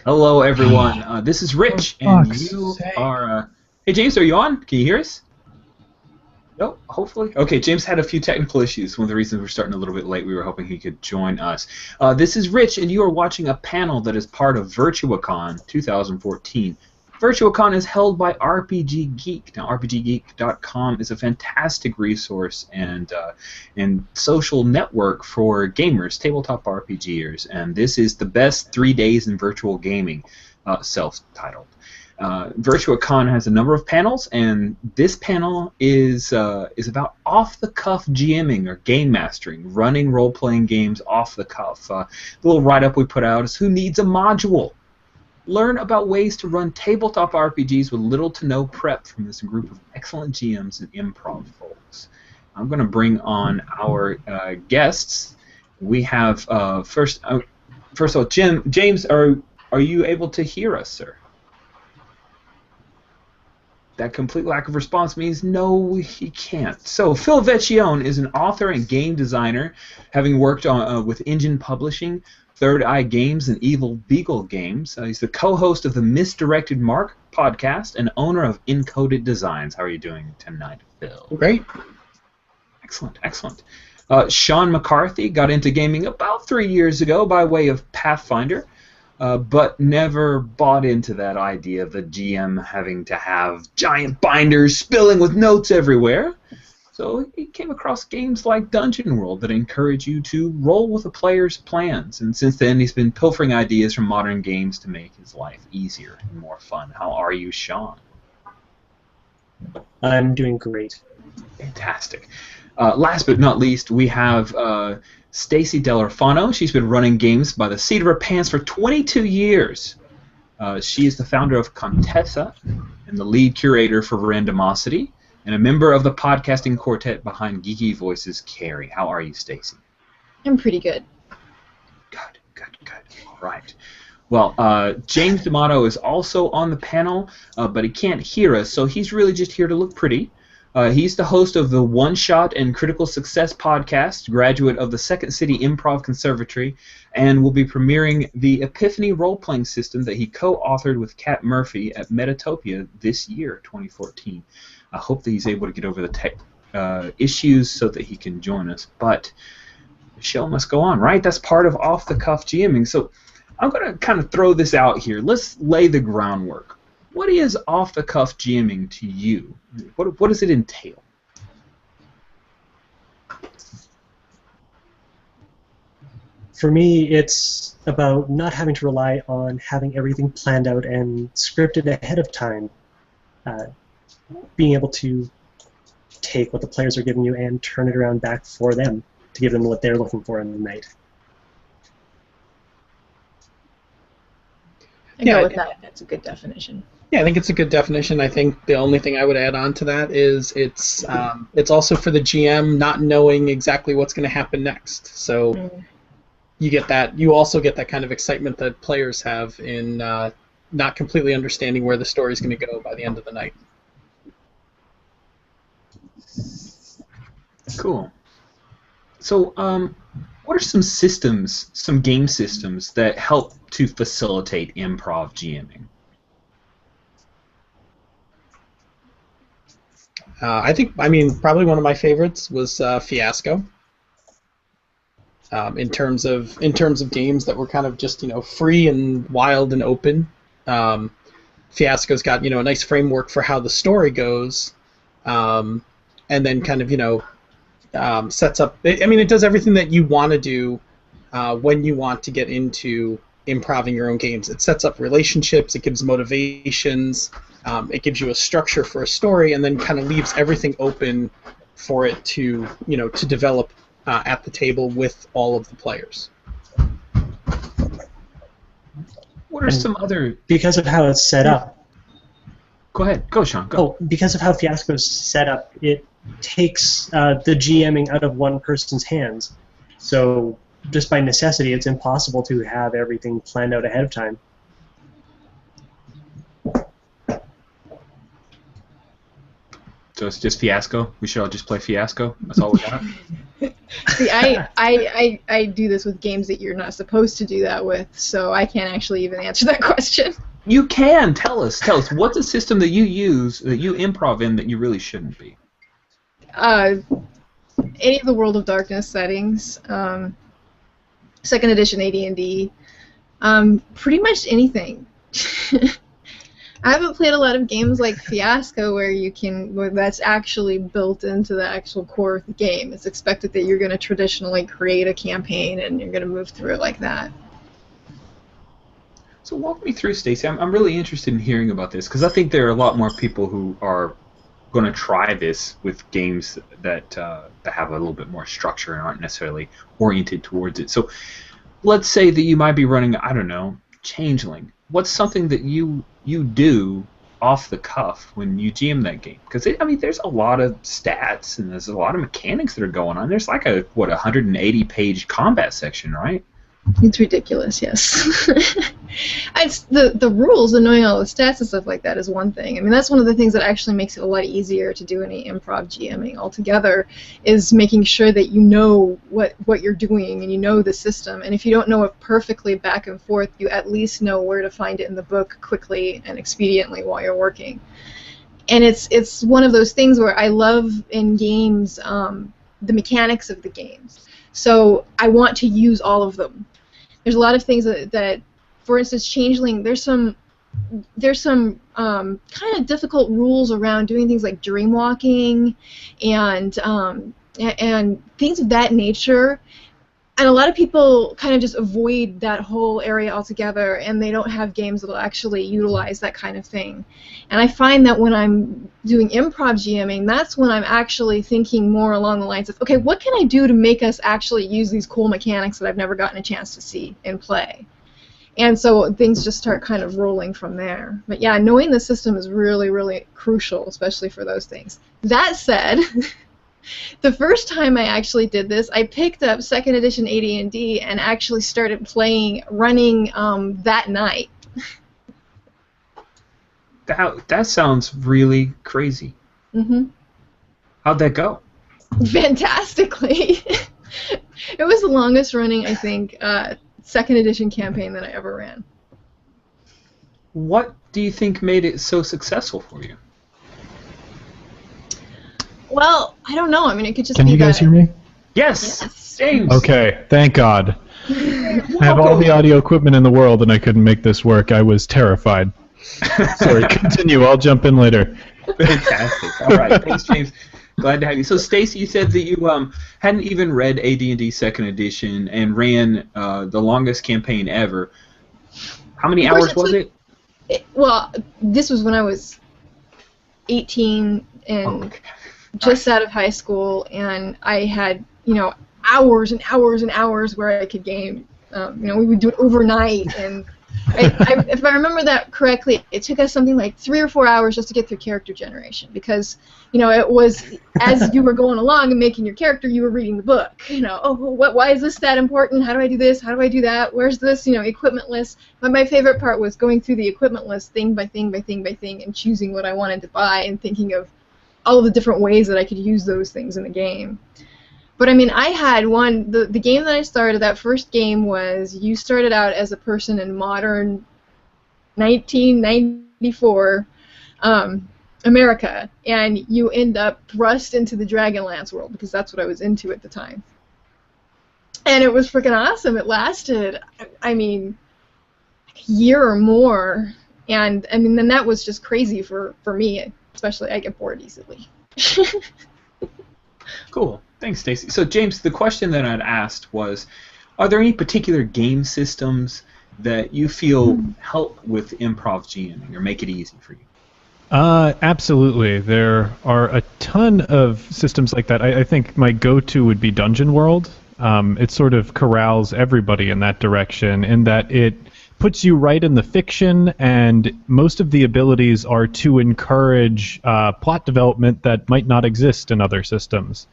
Hello, everyone. This is Rich, and you sake. are. Hey, James, are you on? Can you hear us? No, hopefully. Okay, James had a few technical issues. One of the reasons we're starting a little bit late, we were hoping he could join us. This is Rich, and you are watching a panel that is part of Virtuacon 2014. Virtuacon is held by RPG Geek. Now, RPGgeek.com is a fantastic resource and social network for gamers, tabletop RPGers, and this is the best 3 days in virtual gaming, self-titled. Virtuacon has a number of panels, and this panel is about off-the-cuff GMing or game mastering, running role-playing games off the cuff. The little write-up we put out is Who Needs a Module? Learn about ways to run tabletop RPGs with little to no prep from this group of excellent GMs and improv folks. I'm going to bring on our guests. We have first of all, James, are you able to hear us, sir? That complete lack of response means no, he can't. So Phil Vecchione is an author and game designer, having worked on with Engine Publishing, Third Eye Games, and Evil Beagle Games. He's the co-host of the Misdirected Mark podcast and owner of Encoded Designs. How are you doing tonight, Phil? Great. Excellent, excellent. Sean McCarthy got into gaming about 3 years ago by way of Pathfinder, but never bought into that idea of the GM having to have giant binders spilling with notes everywhere. So he came across games like Dungeon World that encourage you to roll with a player's plans. And since then, he's been pilfering ideas from modern games to make his life easier and more fun. How are you, Sean? I'm doing great. Fantastic. Last but not least, we have Stacy Delorfano. She's been running games by the seat of her pants for 22 years. She is the founder of Contessa and the lead curator for Randomosity, and a member of the podcasting quartet behind Geeky Voices Carrie. How are you, Stacy? I'm pretty good. Good, good, good. All right. Well, James D'Amato is also on the panel, but he can't hear us, so he's really just here to look pretty. He's the host of the One Shot and Critical Success podcast, graduate of the Second City Improv Conservatory, and will be premiering the Epiphany role-playing system that he co-authored with Kat Murphy at Metatopia this year, 2014. I hope that he's able to get over the tech issues so that he can join us, but the show must go on, right? That's part of off-the-cuff GMing. So I'm going to kind of throw this out here. Let's lay the groundwork. What is off-the-cuff GMing to you? What does it entail? For me, it's about not having to rely on having everything planned out and scripted ahead of time. Being able to take what the players are giving you and turn it around back for them to give them what they're looking for in the night. I go with that. That's a good definition. Yeah, I think it's a good definition. I think the only thing I would add on to that is it's also for the GM not knowing exactly what's going to happen next. So you get that. You also get that kind of excitement that players have in not completely understanding where the story is going to go by the end of the night. Cool. So, what are some systems, some game systems that help to facilitate improv GMing? I mean, probably one of my favorites was Fiasco. In terms of games that were kind of just free and wild and open, Fiasco's got a nice framework for how the story goes, and then kind of sets up. I mean, it does everything that you want to do when you want to get into improving your own games. It sets up relationships. It gives motivations. It gives you a structure for a story, and then kind of leaves everything open for it to to develop at the table with all of the players. What are some other? Because of how it's set up. Go ahead. Go, Sean. Go. Oh, because of how Fiasco's set up, it takes the GMing out of one person's hands. So just by necessity, it's impossible to have everything planned out ahead of time. So it's just Fiasco? We should all just play Fiasco? That's all we got? See, I do this with games that you're not supposed to do that with, so I can't actually even answer that question. You can! Tell us. What's a system that you use, that you improv in, that you really shouldn't be? Any of the World of Darkness settings, second edition AD&D, pretty much anything. I haven't played a lot of games like Fiasco where that's actually built into the actual core of the game. It's expected that you're going to traditionally create a campaign and you're going to move through it like that. So walk me through, Stacey. I'm really interested in hearing about this because I think there are a lot more people who are going to try this with games that have a little bit more structure and aren't necessarily oriented towards it. So let's say that you might be running, I don't know, Changeling. What's something that you do off the cuff when you GM that game? Because there's a lot of stats and there's a lot of mechanics that are going on. There's like a 180-page combat section, right? It's ridiculous, yes. It's the rules and knowing all the stats and stuff like that is one thing. I mean, that's one of the things that actually makes it a lot easier to do any improv GMing altogether, is making sure that you know what you're doing and you know the system. And if you don't know it perfectly back and forth, you at least know where to find it in the book quickly and expediently while you're working. And it's one of those things where I love in games the mechanics of the games. So I want to use all of them. There's a lot of things that for instance, Changeling, there's some kind of difficult rules around doing things like dream walking and things of that nature. And a lot of people kind of just avoid that whole area altogether, and they don't have games that will actually utilize that kind of thing. And I find that when I'm doing improv GMing, that's when I'm actually thinking more along the lines of, okay, what can I do to make us actually use these cool mechanics that I've never gotten a chance to see in play? And so things just start kind of rolling from there. But yeah, knowing the system is really, really crucial, especially for those things. That said, the first time I actually did this, I picked up second edition AD&D and actually started running that night. That sounds really crazy. Mm-hmm. How'd that go? Fantastically. It was the longest running, I think, second edition campaign that I ever ran. What do you think made it so successful for you? Well, I don't know. I mean, it could just Can be you guys that... hear me? Yes! James! Okay, thank God. I have all the audio equipment in the world and I couldn't make this work. I was terrified. Sorry, continue. I'll jump in later. Fantastic. All right. Thanks, James. Glad to have you. So, Stacey, you said that you hadn't even read AD&D Second Edition and ran the longest campaign ever. How many hours was it? Well, this was when I was 18 and just out of high school, and I had, hours and hours and hours where I could game. We would do it overnight, and if I remember that correctly, it took us something like 3 or 4 hours just to get through character generation, because it was as you were going along and making your character, you were reading the book. Why is this that important? How do I do this? How do I do that? Where's this? Equipment list. But my favorite part was going through the equipment list thing by thing by thing by thing and choosing what I wanted to buy and thinking of all of the different ways that I could use those things in the game. But I mean, I had the game that I started, that first game was, you started out as a person in modern 1994 America, and you end up thrust into the Dragonlance world, because that's what I was into at the time. And it was freaking awesome. It lasted, a year or more, and then that was just crazy for me, especially. I get bored easily. Cool. Thanks, Stacey. So, James, the question that I'd asked was, are there any particular game systems that you feel help with improv GMing or make it easy for you? Absolutely. There are a ton of systems like that. I think my go-to would be Dungeon World. It sort of corrals everybody in that direction, in that it puts you right in the fiction, and most of the abilities are to encourage plot development that might not exist in other systems.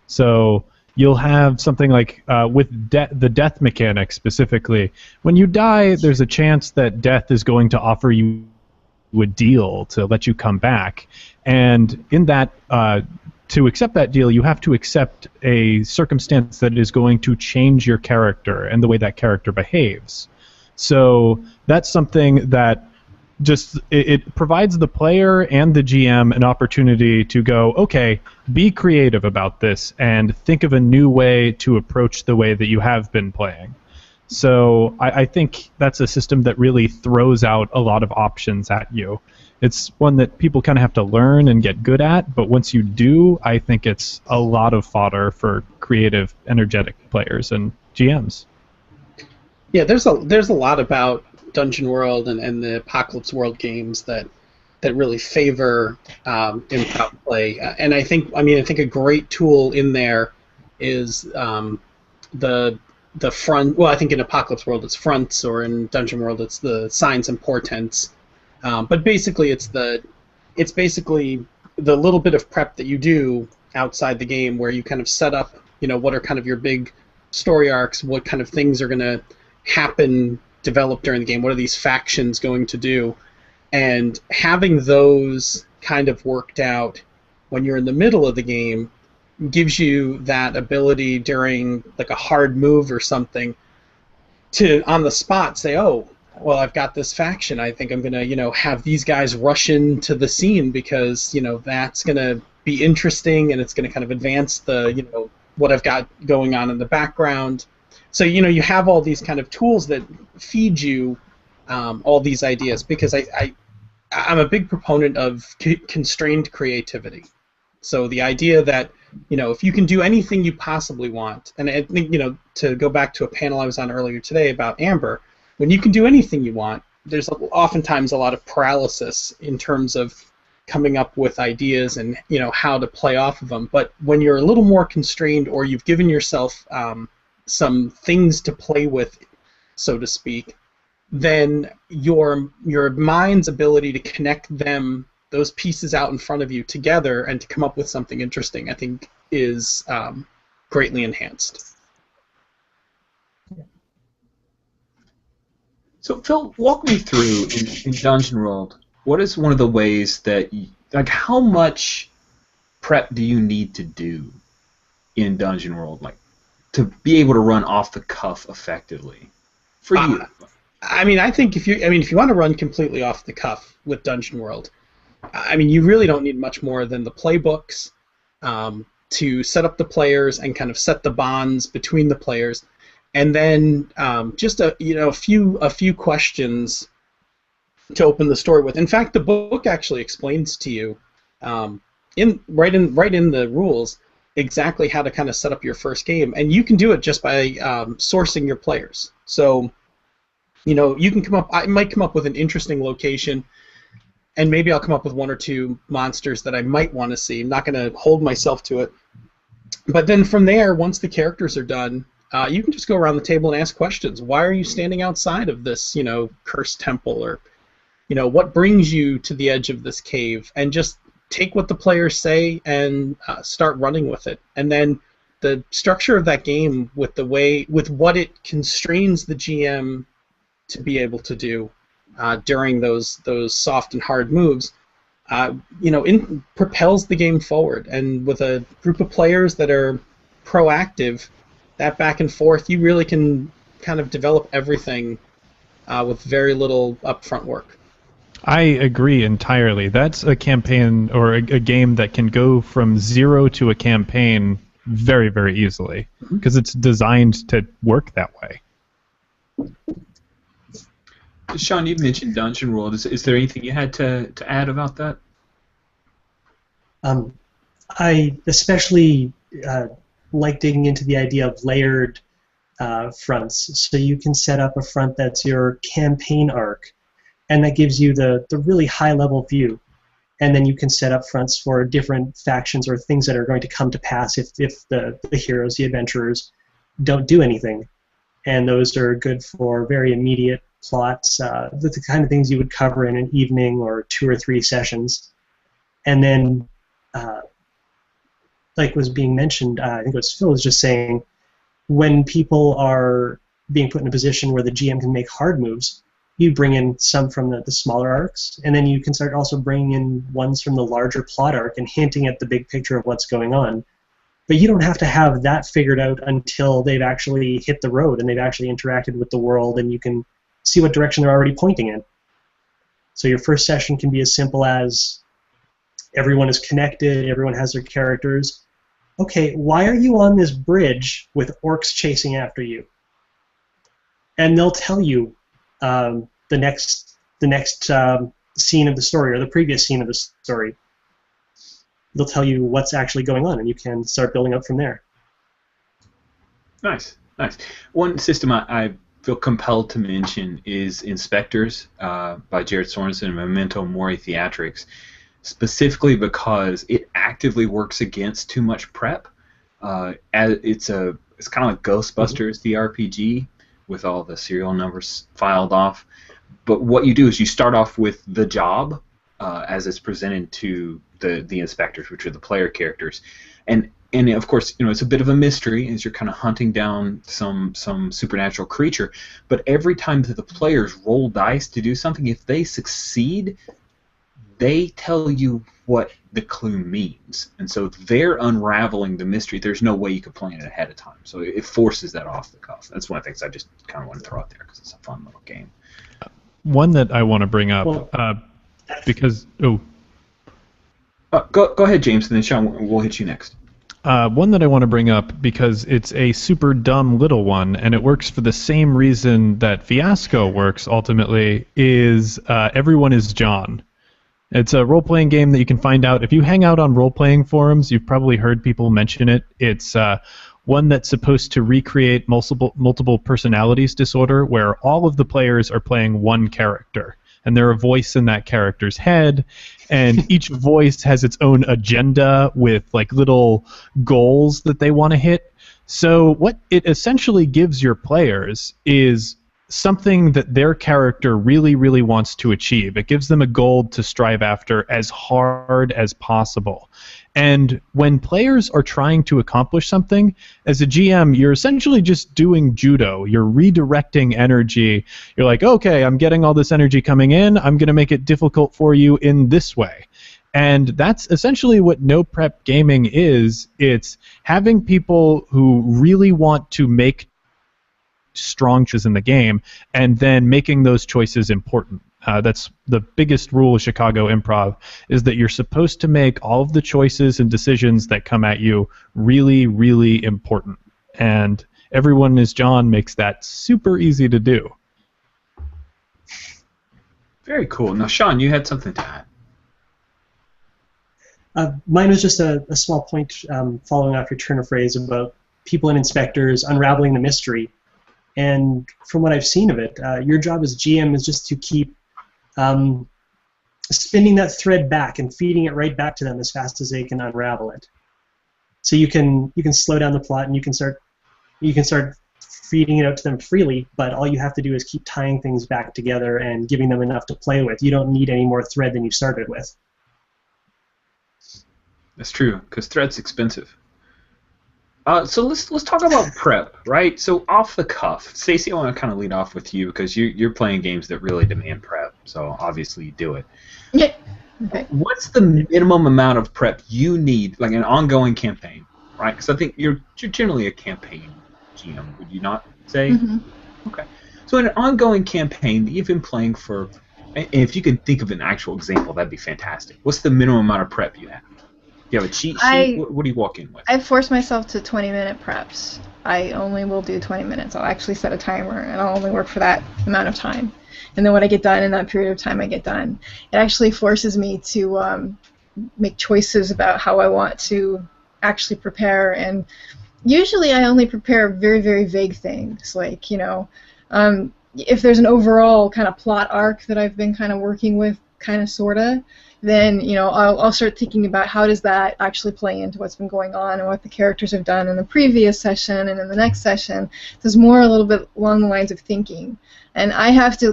So you'll have something like with the death mechanic specifically. When you die, there's a chance that death is going to offer you a deal to let you come back. And in that, to accept that deal, you have to accept a circumstance that is going to change your character and the way that character behaves. So that's something that just it provides the player and the GM an opportunity to go, okay, be creative about this and think of a new way to approach the way that you have been playing. So I think that's a system that really throws out a lot of options at you. It's one that people kind of have to learn and get good at, but once you do, I think it's a lot of fodder for creative, energetic players and GMs. Yeah, there's a lot about Dungeon World and the Apocalypse World games that really favor improv play, and I think a great tool in there is the front. Well, I think in Apocalypse World it's fronts, or in Dungeon World it's the signs and portents. But basically, it's basically the little bit of prep that you do outside the game, where you kind of set up, what are kind of your big story arcs, what kind of things are going to happen, develop during the game, what are these factions going to do, and having those kind of worked out when you're in the middle of the game gives you that ability during like a hard move or something to on the spot say, oh, well, I've got this faction. I think I'm gonna, have these guys rush into the scene because, that's gonna be interesting and it's gonna kind of advance the, what I've got going on in the background. So, you have all these kind of tools that feed you all these ideas, because I'm a big proponent of constrained creativity. So the idea that, if you can do anything you possibly want, and I think, to go back to a panel I was on earlier today about Amber, when you can do anything you want, there's oftentimes a lot of paralysis in terms of coming up with ideas and, how to play off of them. But when you're a little more constrained, or you've given yourself some things to play with, so to speak, then your mind's ability to connect those pieces out in front of you together and to come up with something interesting, I think, is greatly enhanced. So, Phil, walk me through in Dungeon World. What is one of the ways that, how much prep do you need to do in Dungeon World, to be able to run off the cuff effectively for you? I think if you want to run completely off the cuff with Dungeon World, you really don't need much more than the playbooks to set up the players and kind of set the bonds between the players, and then just a few questions to open the story with. In fact, the book actually explains to you right in the rules exactly how to kind of set up your first game, and you can do it just by sourcing your players. So, you can I might come up with an interesting location, and maybe I'll come up with one or two monsters that I might want to see. I'm not going to hold myself to it. But then from there, once the characters are done, you can just go around the table and ask questions. Why are you standing outside of this, cursed temple? Or, what brings you to the edge of this cave? And just take what the players say and start running with it. And then the structure of that game with what it constrains the GM to be able to do during those soft and hard moves, propels the game forward. And with a group of players that are proactive, that back and forth, you really can kind of develop everything with very little upfront work. I agree entirely. That's a campaign or a game that can go from 0 to a campaign very, very easily, because it's designed to work that way. Sean, you mentioned Dungeon World. Is there anything you had to add about that? I especially like digging into the idea of layered fronts. So you can set up a front that's your campaign arc, and that gives you the really high-level view. And then you can set up fronts for different factions or things that are going to come to pass if the heroes, the adventurers, don't do anything. And those are good for very immediate plots, the kind of things you would cover in an evening or 2 or 3 sessions. And then, like was being mentioned, I think it was Phil was just saying, when people are being put in a position where the GM can make hard moves, you bring in some from the smaller arcs, and then you can start also bringing in ones from the larger plot arc and hinting at the big picture of what's going on. But you don't have to have that figured out until they've actually hit the road and they've actually interacted with the world, and you can see what direction they're already pointing in. So your first session can be as simple as everyone is connected, everyone has their characters. Okay, why are you on this bridge with orcs chasing after you? And they'll tell you the next scene of the story, or the previous scene of the story. They'll tell you what's actually going on, and you can start building up from there. Nice, nice. One system I feel compelled to mention is Inspectors by Jared Sorensen and Memento Mori Theatrics, specifically because it actively works against too much prep. It's kind of like Ghostbusters, the RPG, with all the serial numbers filed off. But what you do is you start off with the job as it's presented to the inspectors, which are the player characters, and of course, it's a bit of a mystery as you're kind of hunting down some supernatural creature. But every time that the players roll dice to do something, if they succeed, they tell you what the clue means, and so they're unraveling the mystery. There's no way you could plan it ahead of time, so it forces that off the cuff. That's one of the things I just kind of want to throw out there because it's a fun little game. One that I want to bring up, because go ahead, James, and then Sean, we'll hit you next. One that I want to bring up because it's a super dumb little one, and it works for the same reason that Fiasco works ultimately, is Everyone is John. It's a role-playing game that you can find out. If you hang out on role-playing forums, you've probably heard people mention it. It's one that's supposed to recreate multiple personalities disorder, where all of the players are playing one character, and they're a voice in that character's head, and each voice has its own agenda with like little goals that they want to hit. So what it essentially gives your players is something that their character really, really wants to achieve. It gives them a goal to strive after as hard as possible. And when players are trying to accomplish something, as a GM, you're essentially just doing judo. You're redirecting energy. You're like, okay, I'm getting all this energy coming in. I'm going to make it difficult for you in this way. And that's essentially what no prep gaming is. It's having people who really want to make strong choices in the game, and then making those choices important. That's the biggest rule of Chicago improv, is that you're supposed to make all of the choices and decisions that come at you really, really important. And Everyone is John makes that super easy to do. Very cool. Now, Sean, you had something to add. Mine was just a small point following off your turn of phrase about people and inspectors unraveling the mystery. And from what I've seen of it, your job as GM is just to keep spinning that thread back and feeding it right back to them as fast as they can unravel it. So you can slow down the plot, and you can start feeding it out to them freely. But all you have to do is keep tying things back together and giving them enough to play with. You don't need any more thread than you started with. That's true, because thread's expensive. So let's talk about prep, right? So off the cuff, Stacey, I want to kind of lead off with you because you're playing games that really demand prep. So obviously you do it. Yeah. Okay. What's the minimum amount of prep you need, like an ongoing campaign, right? Because I think you're generally a campaign GM, would you not say? Mm-hmm. Okay. So in an ongoing campaign that you've been playing for, and if you can think of an actual example, that'd be fantastic. What's the minimum amount of prep you have? You have a cheat sheet? What do you walk in with? I force myself to 20-minute preps. I only will do 20 minutes. I'll actually set a timer, and I'll only work for that amount of time. And then when I get done in that period of time, I get done. It actually forces me to make choices about how I want to actually prepare. And usually I only prepare very, very vague things. Like, if there's an overall kind of plot arc that I've been kind of working with, kind of, sort of, then I'll start thinking about how does that actually play into what's been going on and what the characters have done in the previous session and in the next session. There's more a little bit along the lines of thinking. And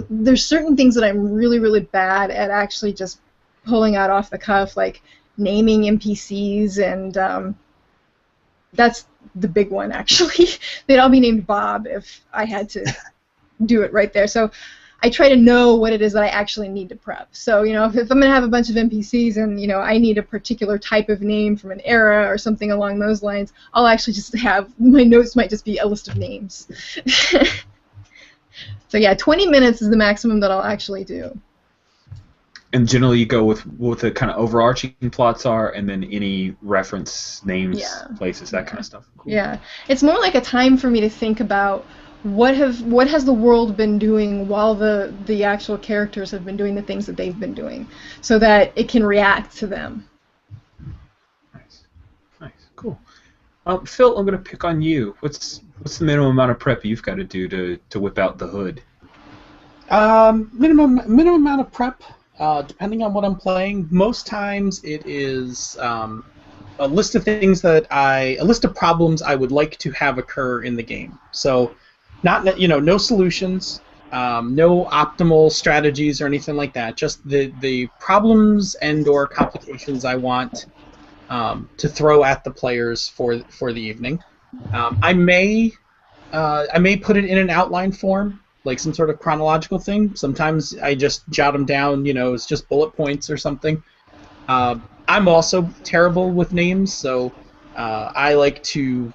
there's certain things that I'm really, really bad at actually just pulling out off the cuff, like naming NPCs, and that's the big one, actually. They'd all be named Bob if I had to do it right there. So I try to know what it is that I actually need to prep. So, you know, if I'm going to have a bunch of NPCs and, you know, I need a particular type of name from an era or something along those lines, I'll actually just have, my notes might just be a list of names. So yeah, 20 minutes is the maximum that I'll actually do. And generally you go with what the kind of overarching plots are, and then any reference names, places, that kind of stuff. Cool. Yeah, it's more like a time for me to think about what has the world been doing while the actual characters have been doing the things that they've been doing, so that it can react to them. Nice, cool. Phil, I'm gonna pick on you. What's the minimum amount of prep you've got to do to whip out the hood? Minimum amount of prep. Depending on what I'm playing, most times it is a list of things a list of problems I would like to have occur in the game. So, no solutions, no optimal strategies or anything like that. Just the problems and/or complications I want to throw at the players for the evening. I may put it in an outline form, like some sort of chronological thing. Sometimes I just jot them down, it's just bullet points or something. I'm also terrible with names, so I like to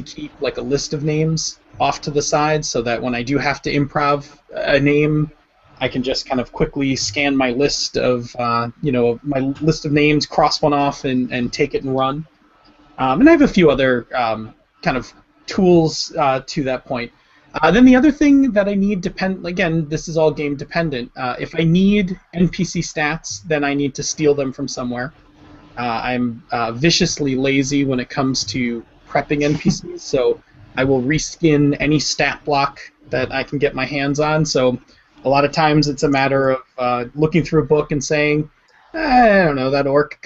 keep like a list of names off to the side, so that when I do have to improv a name, I can just kind of quickly scan my list of names, cross one off, and take it and run. And I have a few other kind of tools to that point. Then the other thing that I need again, this is all game dependent. If I need NPC stats, then I need to steal them from somewhere. I'm viciously lazy when it comes to prepping NPCs, so I will reskin any stat block that I can get my hands on. So a lot of times it's a matter of looking through a book and saying, I don't know, that orc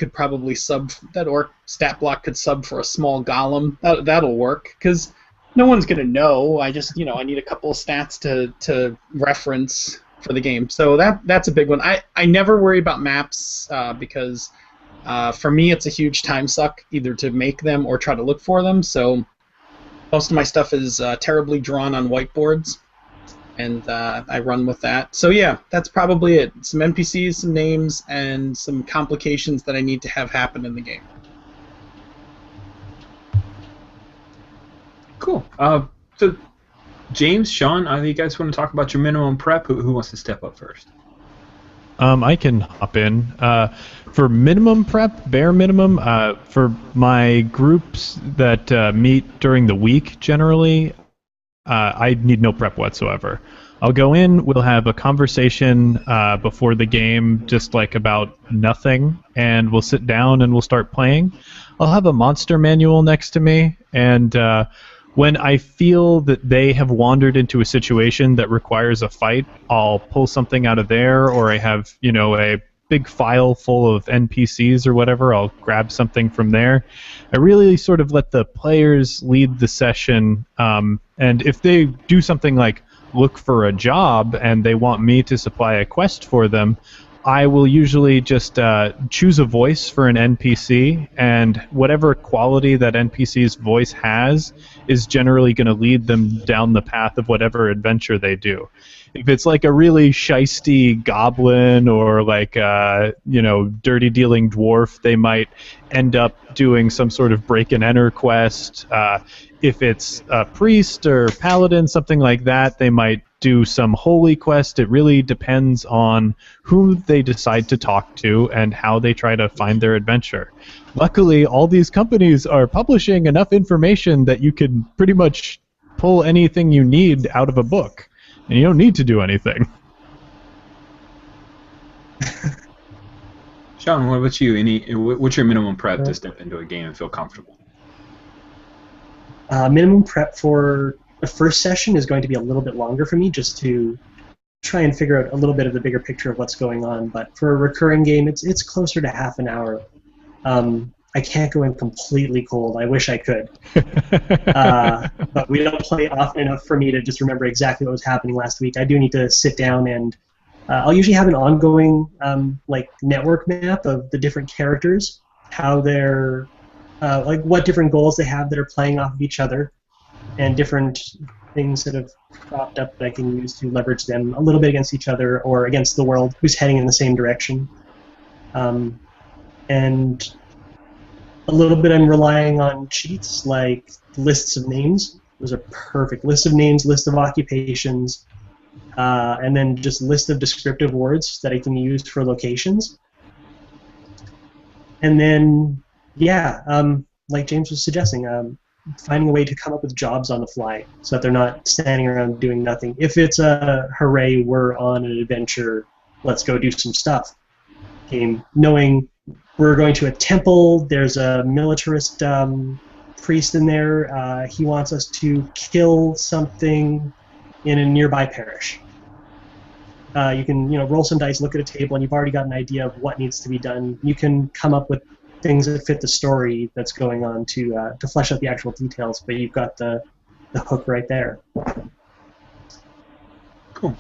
stat block could sub for a small golem. That'll work, because no one's going to know. I need a couple of stats to reference for the game. So that's a big one. I never worry about maps because for me it's a huge time suck either to make them or try to look for them. So most of my stuff is terribly drawn on whiteboards, and I run with that. So yeah, that's probably it. Some NPCs, some names, and some complications that I need to have happen in the game. Cool. So, James, Sean, either you guys want to talk about your minimum prep? Who wants to step up first? I can hop in. For minimum prep, bare minimum, for my groups that meet during the week, generally, I need no prep whatsoever. I'll go in, we'll have a conversation before the game, just like about nothing, and we'll sit down and we'll start playing. I'll have a monster manual next to me, and when I feel that they have wandered into a situation that requires a fight, I'll pull something out of there, or I have, a big file full of NPCs or whatever, I'll grab something from there. I really sort of let the players lead the session, and if they do something like look for a job and they want me to supply a quest for them, I will usually just choose a voice for an NPC, and whatever quality that NPC's voice has is generally going to lead them down the path of whatever adventure they do. If it's like a really shisty goblin or like dirty dealing dwarf, they might end up doing some sort of break and enter quest. If it's a priest or paladin, something like that, they might do some holy quest. It really depends on who they decide to talk to and how they try to find their adventure. Luckily, all these companies are publishing enough information that you can pretty much pull anything you need out of a book, and you don't need to do anything. Sean, what about you? What's your minimum prep to step into a game and feel comfortable? Minimum prep for the first session is going to be a little bit longer for me, just to try and figure out a little bit of the bigger picture of what's going on. But for a recurring game, it's closer to half an hour. I can't go in completely cold. I wish I could. But we don't play often enough for me to just remember exactly what was happening last week. I do need to sit down and I'll usually have an ongoing network map of the different characters, how they're what different goals they have that are playing off of each other, and different things that have cropped up that I can use to leverage them a little bit against each other or against the world who's heading in the same direction. And a little bit I'm relying on cheats like lists of names. Those are perfect. List of names, list of occupations, and then just list of descriptive words that I can use for locations. And then, yeah, like James was suggesting, finding a way to come up with jobs on the fly so that they're not standing around doing nothing. If it's a hooray, we're on an adventure, let's go do some stuff game, knowing we're going to a temple, there's a militarist priest in there, he wants us to kill something in a nearby parish. You can roll some dice, look at a table, and you've already got an idea of what needs to be done. You can come up with things that fit the story that's going on to flesh out the actual details, but you've got the hook right there. Cool.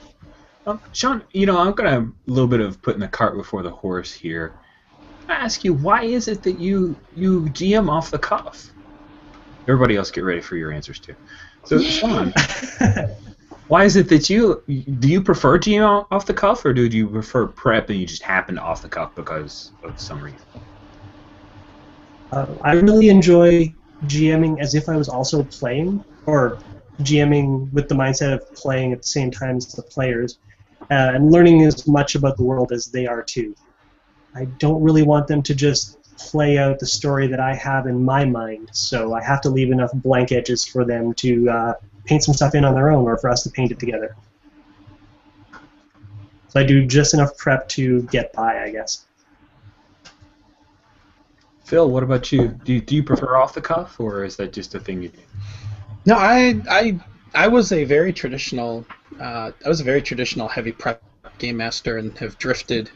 Sean, I'm going to a little bit of putting the cart before the horse here. I ask you, why is it that you GM off the cuff? Everybody else get ready for your answers too. So, Sean, why is it that do you prefer GM off the cuff, or do you prefer prep and you just happen to off the cuff because of some reason? I really enjoy GMing as if I was also playing, or GMing with the mindset of playing at the same time as the players, and learning as much about the world as they are too. I don't really want them to just play out the story that I have in my mind, so I have to leave enough blank edges for them to paint some stuff in on their own, or for us to paint it together. So I do just enough prep to get by, I guess. Phil, what about you? Do you prefer off the cuff, or is that just a thing you do? No, I was a very traditional heavy prep game master and have drifted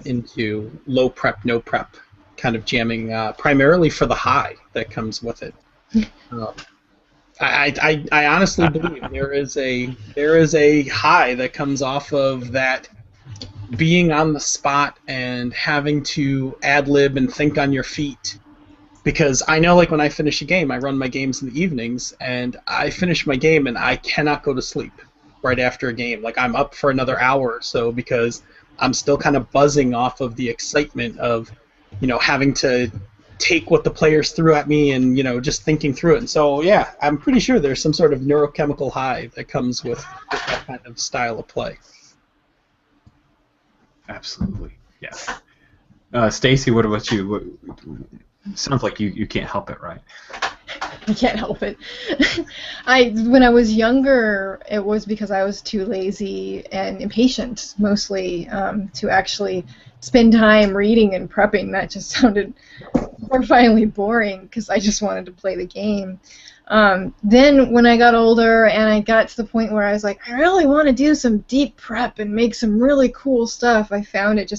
into low prep, no prep kind of jamming, primarily for the high that comes with it. I honestly believe there is a high that comes off of that being on the spot and having to ad-lib and think on your feet. Because I know, like, when I finish a game, I run my games in the evenings, and I finish my game and I cannot go to sleep right after a game. Like, I'm up for another hour or so because I'm still kind of buzzing off of the excitement of, having to take what the players threw at me and, just thinking through it. And so, yeah, I'm pretty sure there's some sort of neurochemical high that comes with that kind of style of play. Absolutely, yeah. Stacy, what about you? Sounds like you can't help it, right? I can't help it. When I was younger, it was because I was too lazy and impatient, mostly, to actually spend time reading and prepping. That just sounded horrifyingly boring because I just wanted to play the game. Then when I got older and I got to the point where I was like, I really want to do some deep prep and make some really cool stuff, I found it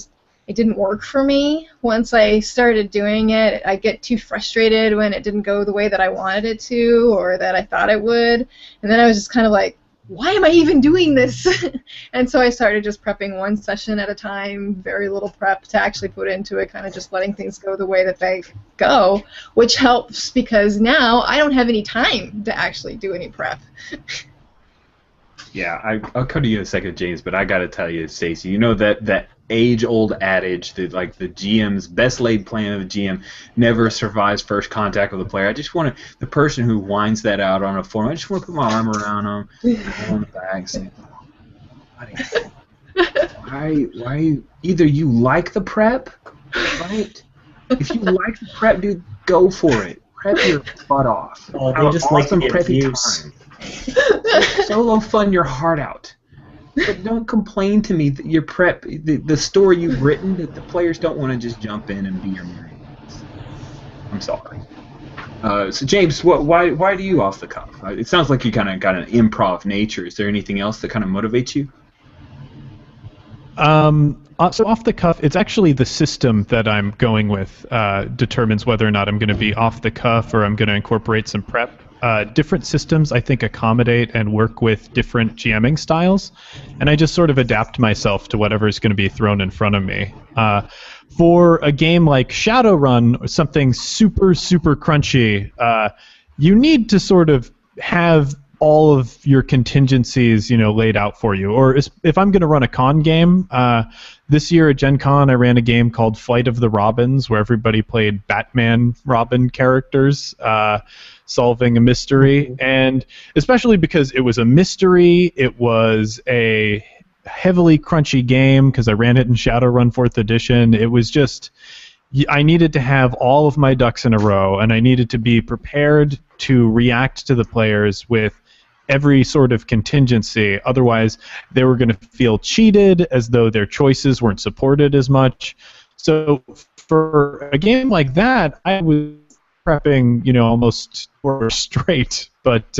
didn't work for me. Once I started doing it, I get too frustrated when it didn't go the way that I wanted it to or that I thought it would. And then I was just kind of like, why am I even doing this? And so I started just prepping one session at a time, very little prep to actually put into it, kind of just letting things go the way that they go, which helps because now I don't have any time to actually do any prep. Yeah, I'll come to you in a second, James, but I got to tell you, Stacey, that age-old adage that, like, the GM's best laid plan of the GM never survives first contact with the player. I just want the person who whines that out on a forum, I just want to put my arm around them, on the back, and say, why either you like the prep, right? If you like the prep, dude, go for it. Prep your butt off. Oh, they just like to get views. Solo fun your heart out. But don't complain to me that your prep, the story you've written, that the players don't want to just jump in and be your marionettes. I'm sorry. So James, why do you off the cuff? It sounds like you kind of got an improv nature. Is there anything else that kind of motivates you? So off the cuff, it's actually the system that I'm going with determines whether or not I'm going to be off the cuff or I'm going to incorporate some prep. Different systems, I think, accommodate and work with different GMing styles, and I just sort of adapt myself to whatever is going to be thrown in front of me. For a game like Shadowrun or something super, super crunchy, you need to sort of have all of your contingencies, laid out for you. Or if I'm going to run a con game, this year at Gen Con, I ran a game called Flight of the Robins, where everybody played Batman Robin characters, solving a mystery. And especially because it was a mystery, it was a heavily crunchy game, because I ran it in Shadowrun 4th edition. It was just, I needed to have all of my ducks in a row, and I needed to be prepared to react to the players with every sort of contingency. Otherwise, they were going to feel cheated, as though their choices weren't supported as much. So for a game like that, I was prepping, almost straight. But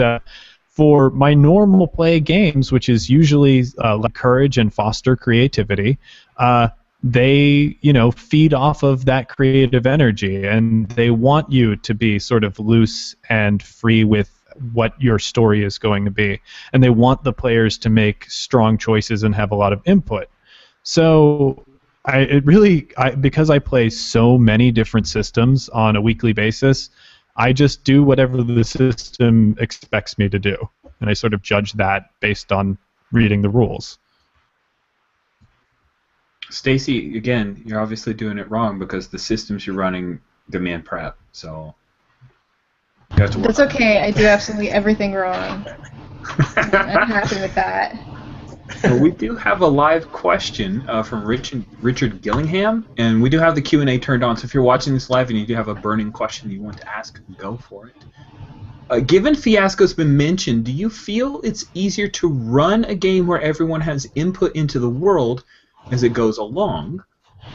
for my normal play games, which is usually encourage and foster creativity, they, feed off of that creative energy, and they want you to be sort of loose and free with what your story is going to be, and they want the players to make strong choices and have a lot of input. So because I play so many different systems on a weekly basis, I just do whatever the system expects me to do, and I sort of judge that based on reading the rules. Stacy, again, you're obviously doing it wrong, because the systems you're running demand prep, so you have to work. That's okay. I do absolutely everything wrong. I'm happy with that. Well, we do have a live question from Richard Gillingham, and we do have the Q&A turned on, so if you're watching this live and you do have a burning question you want to ask, go for it. Given Fiasco's been mentioned, do you feel it's easier to run a game where everyone has input into the world as it goes along,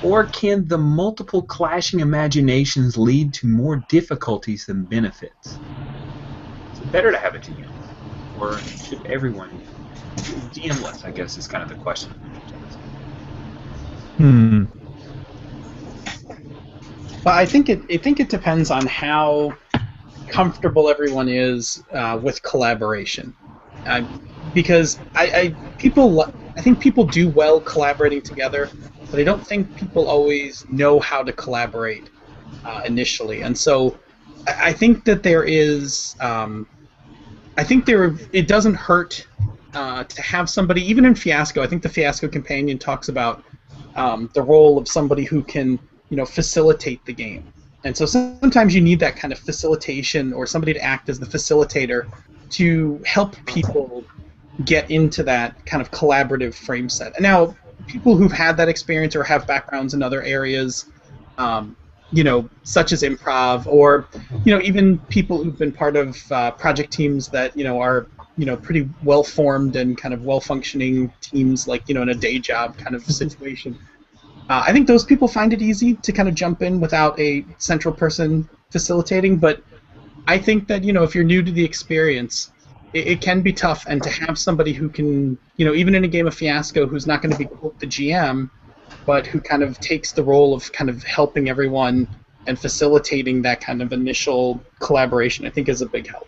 or can the multiple clashing imaginations lead to more difficulties than benefits? Is it better to have a GM, or should everyone GM-less, I guess, is kind of the question. Well, I think it depends on how comfortable everyone is with collaboration, because I think people do well collaborating together, but I don't think people always know how to collaborate initially, and so I think that there is. It doesn't hurt to have somebody, even in Fiasco. I think the Fiasco Companion talks about the role of somebody who can, facilitate the game, and so sometimes you need that kind of facilitation, or somebody to act as the facilitator to help people get into that kind of collaborative frame set. And now, people who've had that experience or have backgrounds in other areas, such as improv, or even people who've been part of project teams that are pretty well formed and kind of well functioning teams, like in a day job kind of situation. I think those people find it easy to kind of jump in without a central person facilitating. But I think that if you're new to the experience, it can be tough, and to have somebody who can, even in a game of Fiasco, who's not going to be the GM, but who kind of takes the role of kind of helping everyone and facilitating that kind of initial collaboration, I think is a big help.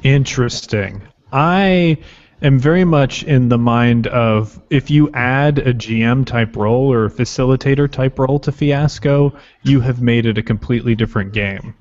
Interesting. I am very much in the mind of, if you add a GM type role or a facilitator type role to Fiasco, you have made it a completely different game.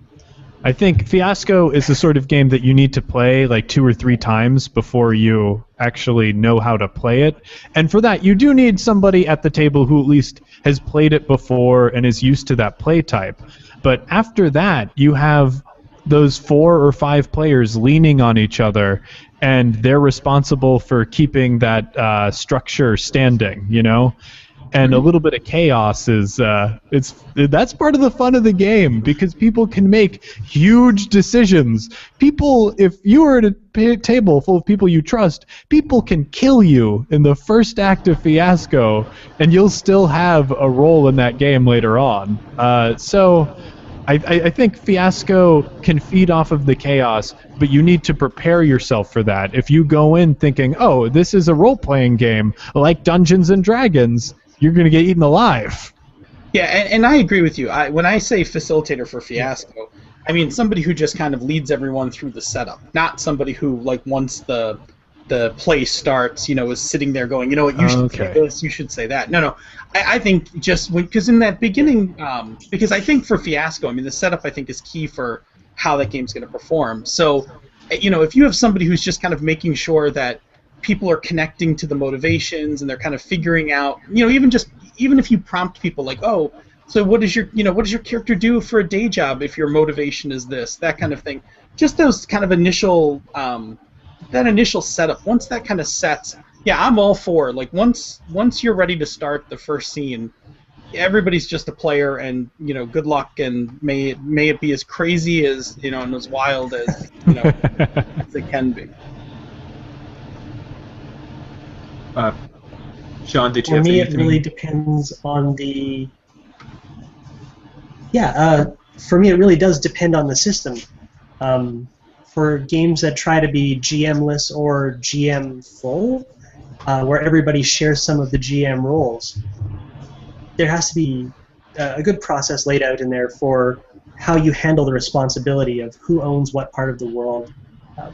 I think Fiasco is the sort of game that you need to play like 2 or 3 times before you actually know how to play it. And for that, you do need somebody at the table who at least has played it before and is used to that play type. But after that, you have those 4 or 5 players leaning on each other, and they're responsible for keeping that structure standing, And a little bit of chaos is that's part of the fun of the game, because people can make huge decisions. People, if you are at a table full of people you trust, people can kill you in the first act of Fiasco, and you'll still have a role in that game later on. So I think Fiasco can feed off of the chaos, but you need to prepare yourself for that. If you go in thinking, oh, this is a role-playing game like Dungeons & Dragons, you're going to get eaten alive. Yeah, and I agree with you. When I say facilitator for Fiasco, I mean somebody who just kind of leads everyone through the setup, not somebody who, like, once the play starts, is sitting there going, what, you should say this, you should say that. No, I think just because in that beginning, because I think for Fiasco, I mean, the setup I think is key for how that game's going to perform. So if you have somebody who's just kind of making sure that people are connecting to the motivations and they're kind of figuring out, even if you prompt people like, oh, so what does your character do for a day job if your motivation is this, that kind of thing. Just those kind of initial setup. Once that kind of sets, yeah, I'm all for, like, once you're ready to start the first scene, everybody's just a player, and good luck, and may it be as crazy as and as wild as as it can be. Sean, did you For have me, anything? it really depends on the. Yeah, for me, it really does depend on the system. For games that try to be GM-less or GM-full, where everybody shares some of the GM roles, there has to be a good process laid out in there for how you handle the responsibility of who owns what part of the world.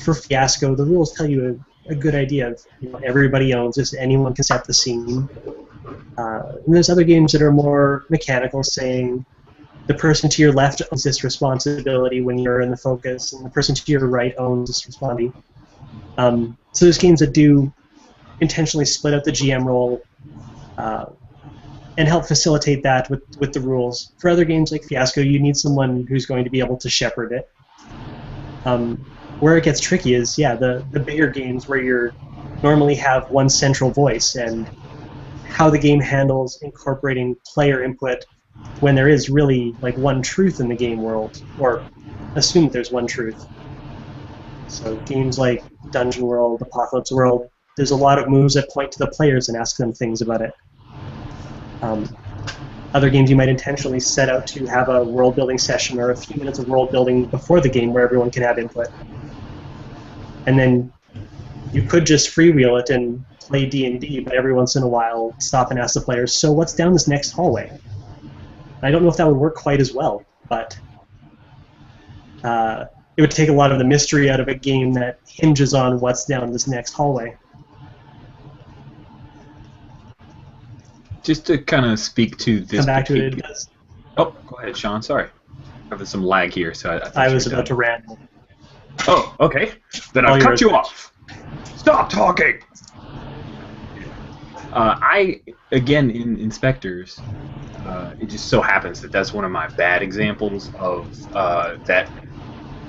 For Fiasco, the rules tell you a good idea of everybody owns this, anyone can set the scene. And there's other games that are more mechanical, saying the person to your left owns this responsibility when you're in the focus, and the person to your right owns this responsibility. So there's games that do intentionally split out the GM role and help facilitate that with the rules. For other games like Fiasco, you need someone who's going to be able to shepherd it. Where it gets tricky is, the bigger games where you normally have one central voice, and how the game handles incorporating player input when there is really like one truth in the game world, or assume there's one truth. So games like Dungeon World, Apocalypse World, there's a lot of moves that point to the players and ask them things about it. Other games you might intentionally set out to have a world-building session or a few minutes of world-building before the game where everyone can have input. And then you could just freewheel it and play D&D, but every once in a while stop and ask the players, so what's down this next hallway? I don't know if that would work quite as well, but it would take a lot of the mystery out of a game that hinges on what's down this next hallway. Just to kind of speak to this. Come back to it. Oh, go ahead, Sean. Sorry, having some lag here, so I was about to ramble. Oh, okay. Then I'll cut you off. Stop talking. Again, in Inspectors, it just so happens that that's one of my bad examples of that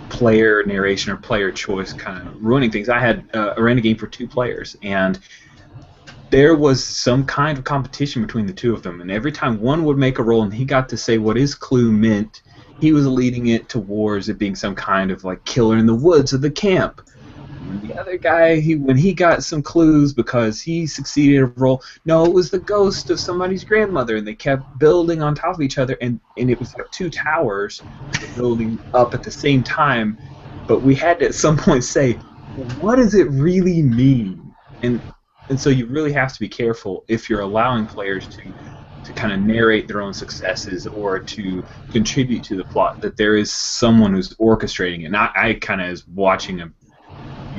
player narration or player choice kind of ruining things. I ran a game for 2 players, and there was some kind of competition between the 2 of them, and every time one would make a roll and he got to say what his clue meant, he was leading it towards it being some kind of like killer in the woods of the camp. And the other guy, when he got some clues because he succeeded a roll, no, it was the ghost of somebody's grandmother, and they kept building on top of each other, and it was like 2 towers building up at the same time, but we had to at some point say, what does it really mean? And so you really have to be careful if you're allowing players to kind of narrate their own successes or to contribute to the plot, that there is someone who's orchestrating it. And I kind of, as watching a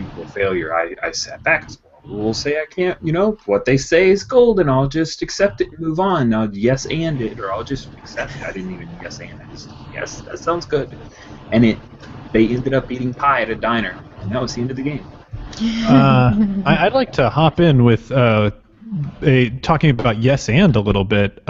equal failure, I sat back and said, well, rules say I can't, what they say is gold, and I'll just accept it and move on. I'll yes and it, or I'll just accept it. I didn't even yes and it. Just, yes, that sounds good. And they ended up eating pie at a diner, and that was the end of the game. I'd like to hop in with talking about yes and a little bit.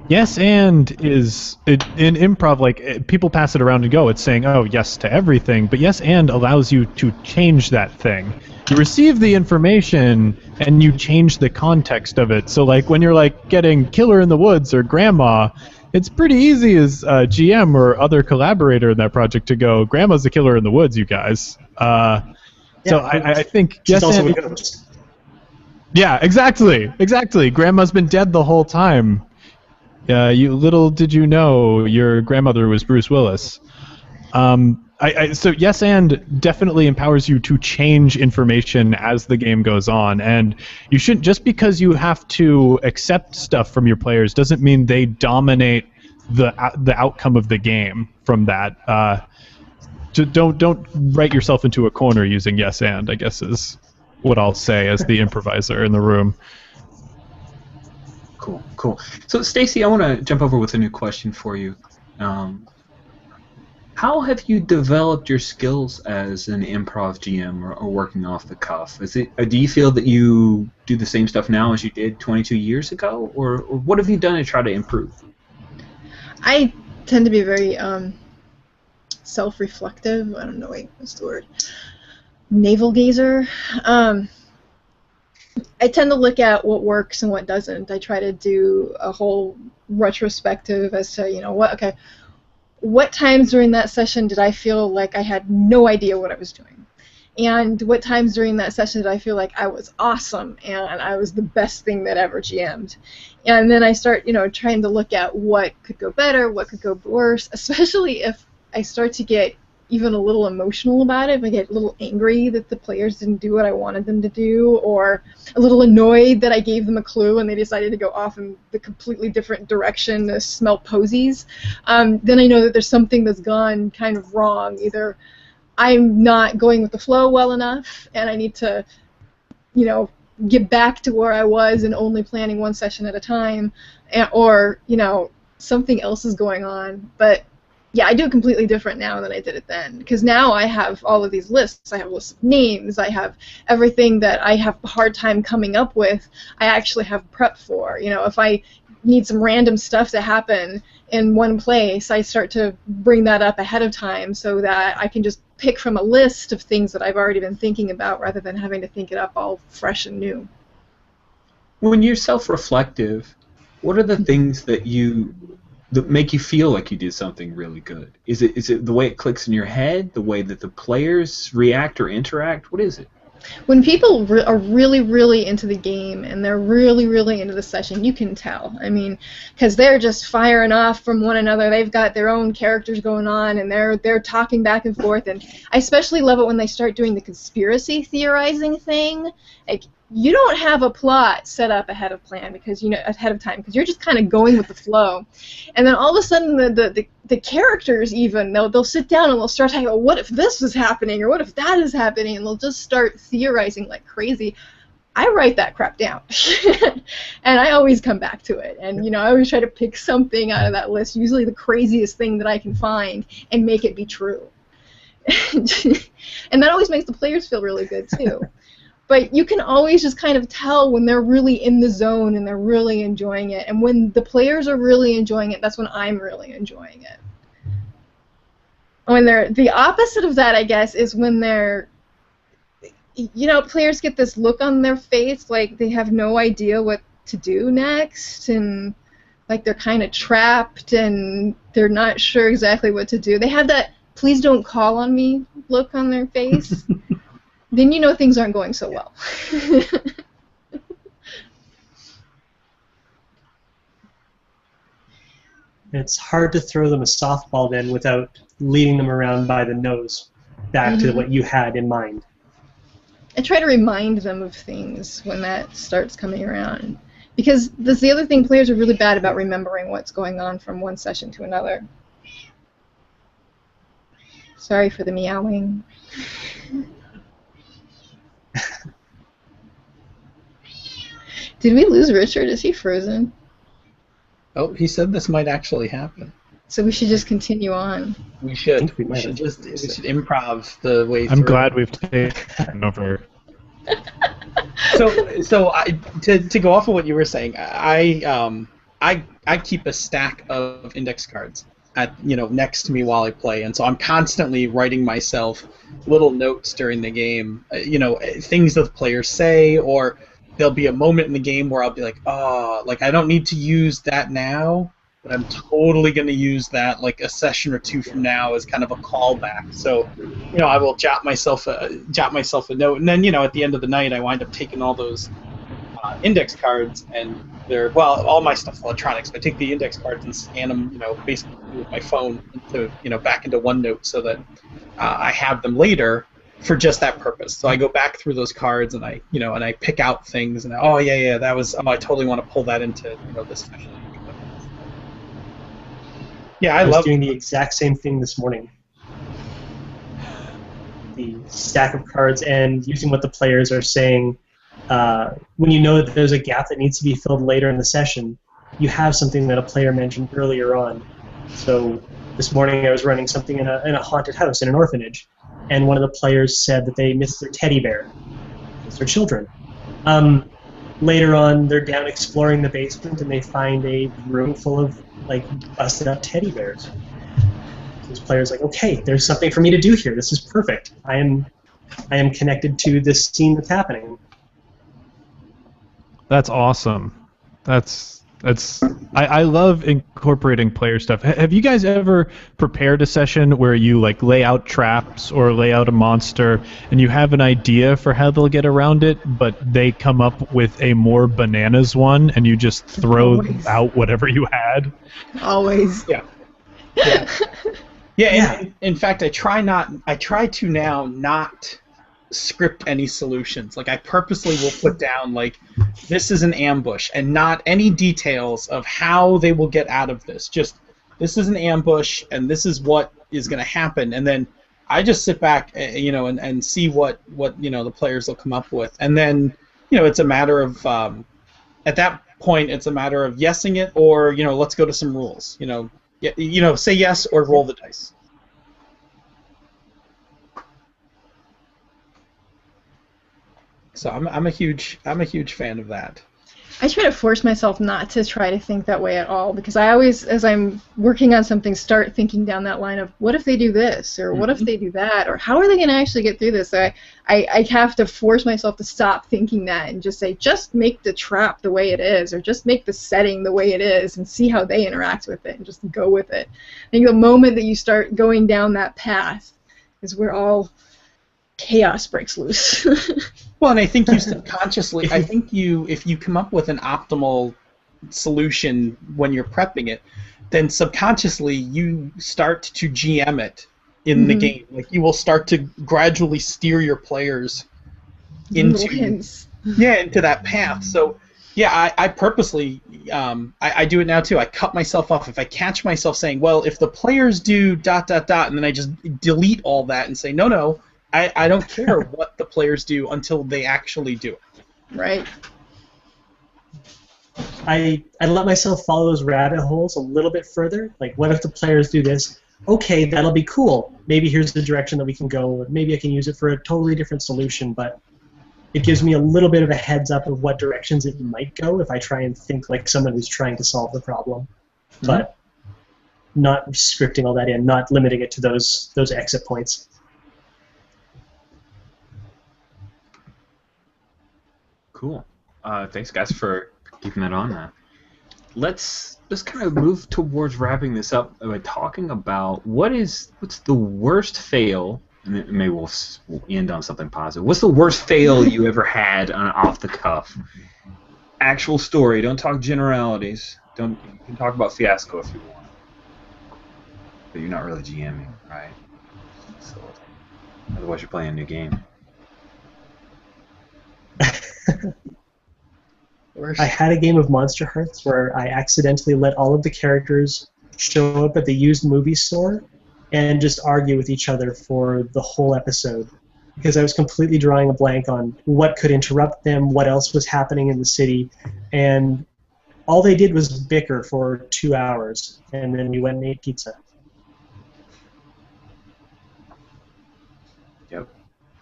Yes and is in improv, like people pass it around and go. It's saying, oh, yes to everything, but yes and allows you to change that thing. You receive the information and you change the context of it. So like when you're like getting killer in the woods or grandma, it's pretty easy as a GM or other collaborator in that project to go, grandma's the killer in the woods, you guys. So I think yes also and, a ghost. Yeah, exactly. Grandma's been dead the whole time. You little did you know your grandmother was Bruce Willis. So yes and definitely empowers you to change information as the game goes on, and you shouldn't, just because you have to accept stuff from your players doesn't mean they dominate the outcome of the game from that. Don't write yourself into a corner using yes and, I guess, is what I'll say as the improviser in the room. Cool. So, Stacy, I want to jump over with a new question for you. How have you developed your skills as an improv GM or working off the cuff? Do you feel that you do the same stuff now as you did 22 years ago, or what have you done to try to improve? I tend to be very self-reflective. I don't know, what's the word? Navel gazer. I tend to look at what works and what doesn't. I try to do a whole retrospective as to, what times during that session did I feel like I had no idea what I was doing? And what times during that session did I feel like I was awesome and I was the best thing that ever GM'd? And then I start, trying to look at what could go better, what could go worse, especially if I start to get even a little emotional about it, if I get a little angry that the players didn't do what I wanted them to do, or a little annoyed that I gave them a clue and they decided to go off in the completely different direction to smell posies, then I know that there's something that's gone kind of wrong. Either I'm not going with the flow well enough and I need to, get back to where I was and only planning one session at a time, or, something else is going on. But yeah, I do it completely different now than I did it then, because now I have all of these lists. I have lists of names. I have everything that I have a hard time coming up with. I actually have prep for. If I need some random stuff to happen in one place, I start to bring that up ahead of time so that I can just pick from a list of things that I've already been thinking about rather than having to think it up all fresh and new. When you're self-reflective, what are the things that make you feel like you did something really good? Is it the way it clicks in your head, the way that the players react or interact? What is it? When people are really, really into the game and they're really, really into the session, you can tell. I mean, because they're just firing off from one another. They've got their own characters going on, and they're talking back and forth. And I especially love it when they start doing the conspiracy theorizing thing. Like, you don't have a plot set up ahead of time because you're just kind of going with the flow, and then all of a sudden the characters even they'll sit down and they'll start talking about what if this was happening or what if that is happening, and they'll just start theorizing like crazy. I write that crap down, and I always come back to it, and I always try to pick something out of that list, usually the craziest thing that I can find, and make it be true. And that always makes the players feel really good too. But you can always just kind of tell when they're really in the zone and they're really enjoying it. And when the players are really enjoying it, that's when I'm really enjoying it. When the opposite of that, I guess, is when they're, players get this look on their face like they have no idea what to do next, and like they're kind of trapped and they're not sure exactly what to do. They have that "please don't call on me" look on their face. Then things aren't going so well. It's hard to throw them a softball then without leading them around by the nose back to what you had in mind. I try to remind them of things when that starts coming around. Because that's the other thing, players are really bad about remembering what's going on from one session to another. Sorry for the meowing. Did we lose Richard? Is he frozen? Oh, he said this might actually happen. So we should just continue on. We should. We should improv the way through. I'm glad we've taken over. To go off of what you were saying, I keep a stack of index cards next to me while I play, and so I'm constantly writing myself little notes during the game. Things that the players say, or there'll be a moment in the game where I'll be like, I don't need to use that now, but I'm totally going to use that like a session or two from now as kind of a callback. So, I will jot myself a note, and then at the end of the night I wind up taking all those index cards, and they're all my stuff's electronics. I take the index cards and scan them, basically with my phone into back into OneNote so that I have them later for just that purpose. So I go back through those cards and I pick out things and that was I totally want to pull that into this session. Yeah, I was doing the exact same thing this morning. The stack of cards and using what the players are saying. When you know that there's a gap that needs to be filled later in the session, you have something that a player mentioned earlier on. So This morning I was running something in a haunted house in an orphanage, and one of the players said that they missed their teddy bear. It's their children. Later on, they're down exploring the basement, and they find a room full of like busted up teddy bears. This player's like, okay, there's something for me to do here. This is perfect. I am connected to this scene that's happening. That's awesome. I love incorporating player stuff. Have you guys ever prepared a session where you like lay out traps or lay out a monster and you have an idea for how they'll get around it, but they come up with a more bananas one and you just throw out whatever you had? Always. Yeah. Yeah. In fact, I try to now not script any solutions. Like I purposely will put down like this is an ambush and not any details of how they will get out of this. Just this is an ambush and this is what is going to happen, and then I just sit back and see what the players will come up with, and then it's a matter of at that point it's a matter of yesing it or let's go to some rules. Say yes or roll the dice. So I'm a huge fan of that. I try to force myself not to try to think that way at all, because I always, as I'm working on something, start thinking down that line of what if they do this, or what if they do that, or how are they going to actually get through this? So I have to force myself to stop thinking that and just say, just make the trap the way it is, or just make the setting the way it is, and see how they interact with it, and just go with it. I think the moment that you start going down that path is where all chaos breaks loose. Well, and I think you subconsciously, if you come up with an optimal solution when you're prepping it, then subconsciously you start to GM it in the game. Like you will start to gradually steer your players into that path. So yeah, I purposely I do it now too. I cut myself off if I catch myself saying, well, if the players do ... and then I just delete all that and say no. I don't care what the players do until they actually do it. Right. I let myself follow those rabbit holes a little bit further. Like, what if the players do this? Okay, that'll be cool. Maybe here's the direction that we can go. Maybe I can use it for a totally different solution, but it gives me a little bit of a heads up of what directions it might go if I try and think like someone who's trying to solve the problem. But not scripting all that in, not limiting it to those exit points. Cool. Thanks, guys, for keeping that on. Let's kind of move towards wrapping this up by talking about what's the worst fail, and maybe we'll end on something positive. What's the worst fail you ever had on off the cuff? Actual story. Don't talk generalities. You can talk about Fiasco if you want, but you're not really GMing, right? So, otherwise, you're playing a new game. I had a game of Monster Hearts where I accidentally let all of the characters show up at the used movie store and just argue with each other for the whole episode, because I was completely drawing a blank on what could interrupt them, what else was happening in the city, and all they did was bicker for 2 hours, and then we went and ate pizza. Yep,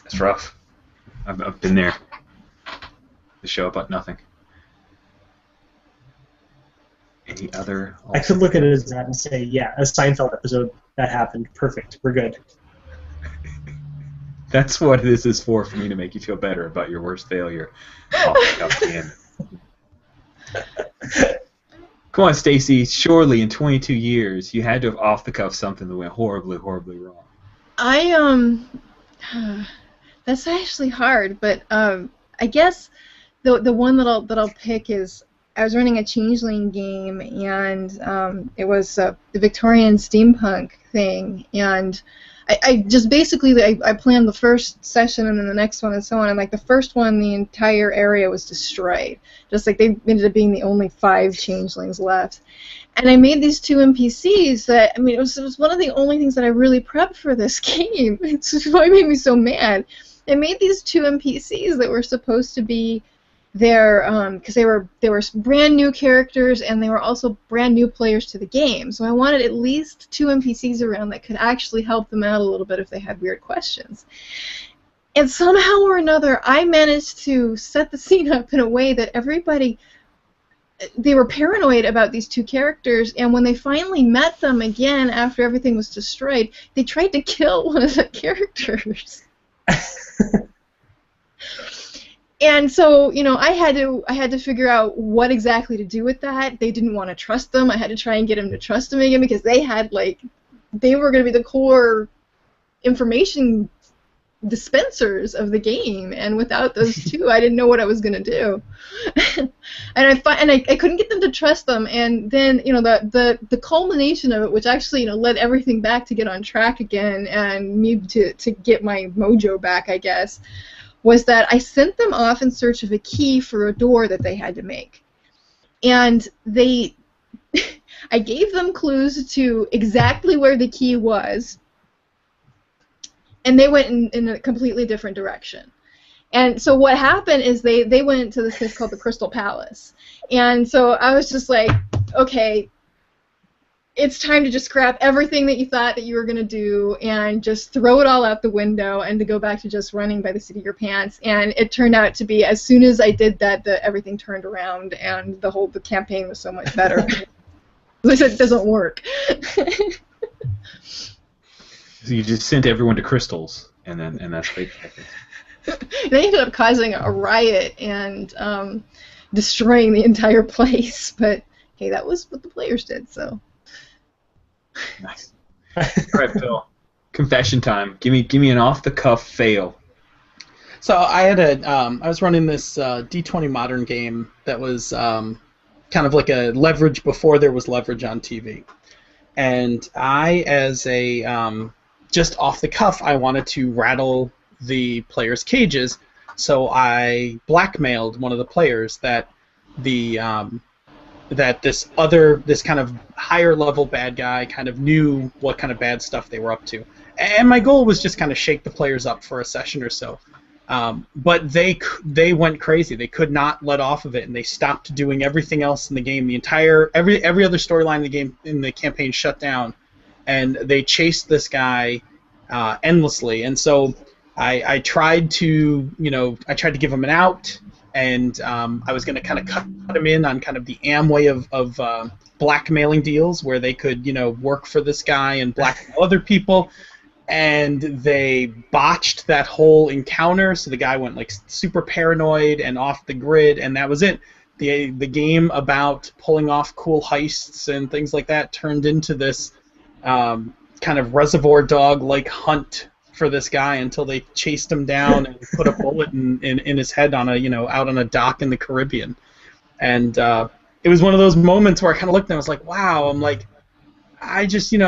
that's rough. I've been there. To show up at nothing. Any other? I could look at it as that and say, yeah, a Seinfeld episode that happened. Perfect. We're good. That's what this is for me to make you feel better about your worst failure. Come on, Stacy. Surely in 22 years, you had to have off the cuff something that went horribly, horribly wrong. That's actually hard, but I guess the one that I'll pick is I was running a Changeling game, and it was the Victorian steampunk thing, and I just basically I planned the first session and then the next one and so on, and like the first one the entire area was destroyed, just like they ended up being the only 5 changelings left, and I made these 2 NPCs that, I mean, it was one of the only things that I really prepped for this game. It's why it made me so mad. I made these 2 NPCs that were supposed to be because they were brand new characters and they were also brand new players to the game. So I wanted at least 2 NPCs around that could actually help them out a little bit if they had weird questions. And somehow or another, I managed to set the scene up in a way that everybody, they were paranoid about these 2 characters, and when they finally met them again after everything was destroyed, they tried to kill one of the characters. And so, I had to figure out what exactly to do with that. They didn't want to trust them. I had to try and get them to trust them again because they were going to be the core information dispensers of the game, and without those 2, I didn't know what I was going to do. And I couldn't get them to trust them, and then the culmination of it, which actually led everything back to get on track again and me to get my mojo back, I guess, was that I sent them off in search of a key for a door that they had to make. And I gave them clues to exactly where the key was, and they went in a completely different direction. And so what happened is they went to this place called the Crystal Palace. And so I was just like, okay, it's time to just scrap everything that you thought that you were going to do and just throw it all out the window and to go back to just running by the seat of your pants. And it turned out to be, as soon as I did that, everything turned around and the campaign was so much better. As I said, it doesn't work. So you just sent everyone to crystals, and that's fake. They ended up causing a riot and destroying the entire place. But hey, that was what the players did, so. Nice. All right, Phil. Confession time. Give me an off-the-cuff fail. So I was running this D20 Modern game that was kind of like a leverage before there was leverage on TV. And I, as a just off the cuff, I wanted to rattle the players' cages, so I blackmailed one of the players that this kind of higher level bad guy kind of knew what kind of bad stuff they were up to. And my goal was just kind of shake the players up for a session or so. But they went crazy. They could not let off of it, and they stopped doing everything else in the game. Every other storyline in the game, in the campaign, shut down, and they chased this guy endlessly. And so I tried to give him an out, and I was going to kind of cut him in on kind of the Amway of blackmailing deals, where they could work for this guy and blackmail other people. And they botched that whole encounter, so the guy went like super paranoid and off the grid, and that was it. The game about pulling off cool heists and things like that turned into this kind of Reservoir Dog-like hunt for this guy until they chased him down and put a bullet in his head on out on a dock in the Caribbean. And it was one of those moments where I kind of looked and I was like, wow. I'm like, I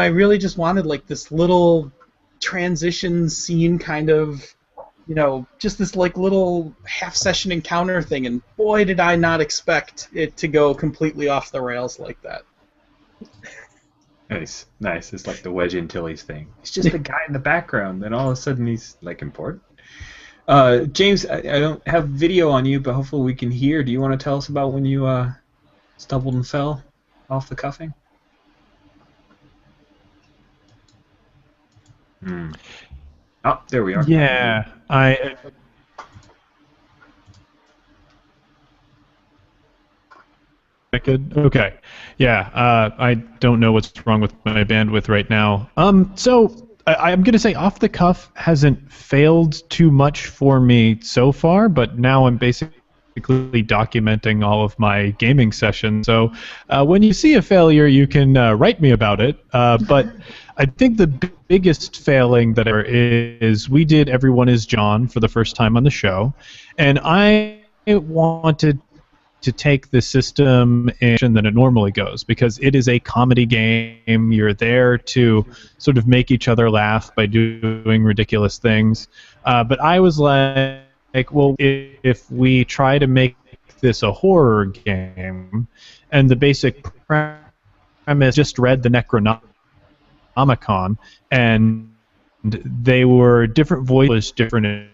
really just wanted like this little transition scene kind of, just this like little half-session encounter thing, and boy did I not expect it to go completely off the rails like that. Nice. It's like the Wedge Antilles thing. It's just a guy in the background, then all of a sudden he's like important. James, I don't have video on you, but hopefully we can hear. Do you want to tell us about when you stumbled and fell off the cuffing? Oh, there we are. Yeah, I could. Okay. Yeah, I don't know what's wrong with my bandwidth right now. So I'm going to say off the cuff hasn't failed too much for me so far, but now I'm basically documenting all of my gaming sessions. So when you see a failure, you can write me about it. But I think the biggest failing that there is, we did Everyone is John for the first time on the show, and I wanted to take the system in that it normally goes, because it is a comedy game. You're there to sort of make each other laugh by doing ridiculous things. But I was like, well, if we try to make this a horror game, and the basic premise, just read the Necronomicon, and they were different voices, different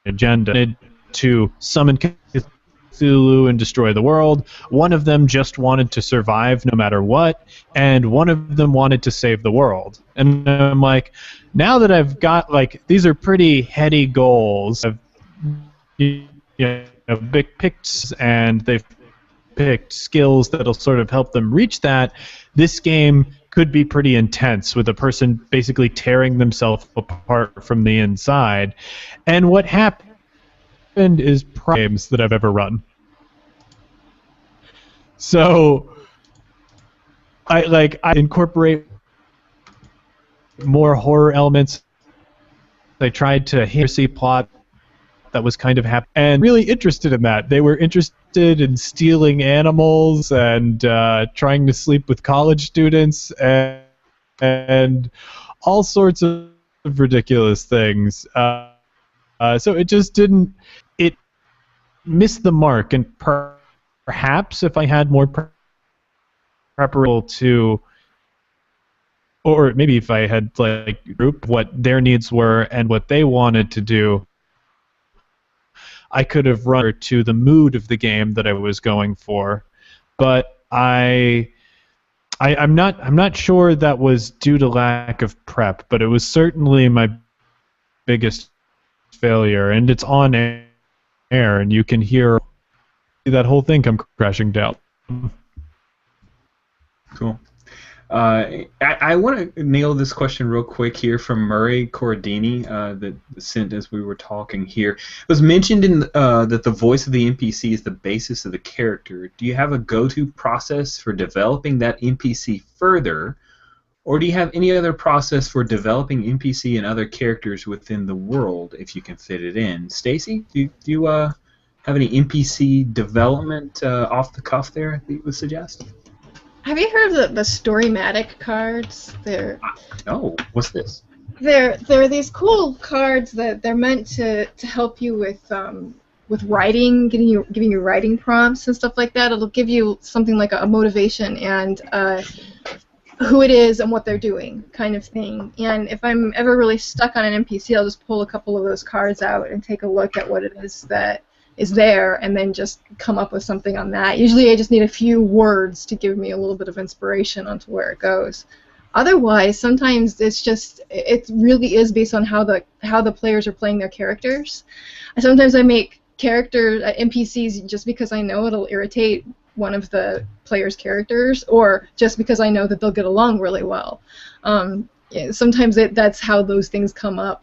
agenda, to summon Cthulhu and destroy the world. One of them just wanted to survive no matter what, and one of them wanted to save the world. And I'm like, now that I've got, like, these are pretty heady goals. I've, picked, and they've picked skills that'll sort of help them reach that. This game could be pretty intense, with a person basically tearing themselves apart from the inside. And what happened is games that I've ever run. So I incorporate more horror elements. I tried to see plot that was kind of happy and really interested in that. They were interested in stealing animals and trying to sleep with college students and all sorts of ridiculous things. So it just didn't. It missed the mark, and perhaps if I had more preparation to, or maybe if I had like group what their needs were and what they wanted to do, I could have run to the mood of the game that I was going for. But I'm not sure that was due to lack of prep, but it was certainly my biggest failure, and it's on air, and you can hear that whole thing come crashing down. Cool. I want to nail this question real quick here from Murray Corradini that sent as we were talking here. It was mentioned in that the voice of the NPC is the basis of the character. Do you have a go-to process for developing that NPC further, or do you have any other process for developing NPC and other characters within the world if you can fit it in? Stacy, do you have any NPC development off the cuff there that you would suggest? Have you heard of the Storymatic cards? No. What's this? They're these cool cards that they're meant to help you with writing, giving you writing prompts and stuff like that. It'll give you something like a motivation and who it is and what they're doing, kind of thing. And if I'm ever really stuck on an NPC, I'll just pull a couple of those cards out and take a look at what it is that is there, and then just come up with something on that. Usually I just need a few words to give me a little bit of inspiration onto where it goes. Otherwise, sometimes it really is based on how the players are playing their characters. Sometimes I make NPCs just because I know it'll irritate one of the players' characters, or just because I know that they'll get along really well. Sometimes that's how those things come up.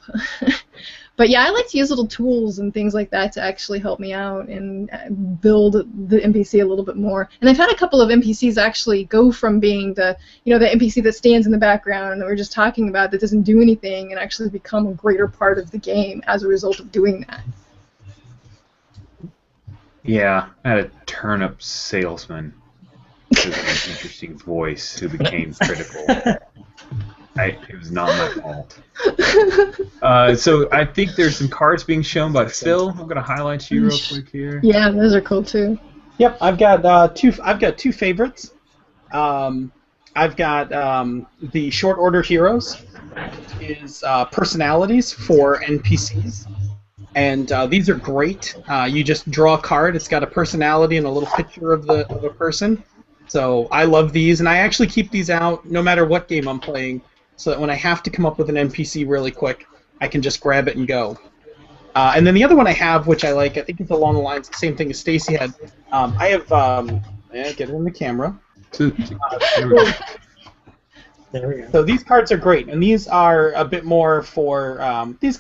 But yeah, I like to use little tools and things like that to actually help me out and build the NPC a little bit more. And I've had a couple of NPCs actually go from being the NPC that stands in the background that we're just talking about that doesn't do anything and actually become a greater part of the game as a result of doing that. Yeah, I had a turnip salesman with an interesting voice who became critical. It was not my fault. So I think there's some cards being shown by Phil. I'm going to highlight you real quick here. Yeah, those are cool too. Yep, I've got two favorites. I've got the short order heroes, which is personalities for NPCs, and these are great. You just draw a card. It's got a personality and a little picture of a person. So I love these, and I actually keep these out no matter what game I'm playing, so that when I have to come up with an NPC really quick, I can just grab it and go. And then the other one I have, which I like, I think it's along the lines, the same thing as Stacy had. I have, get it in the camera. There we go. There we go. So these cards are great, and these are a bit more for these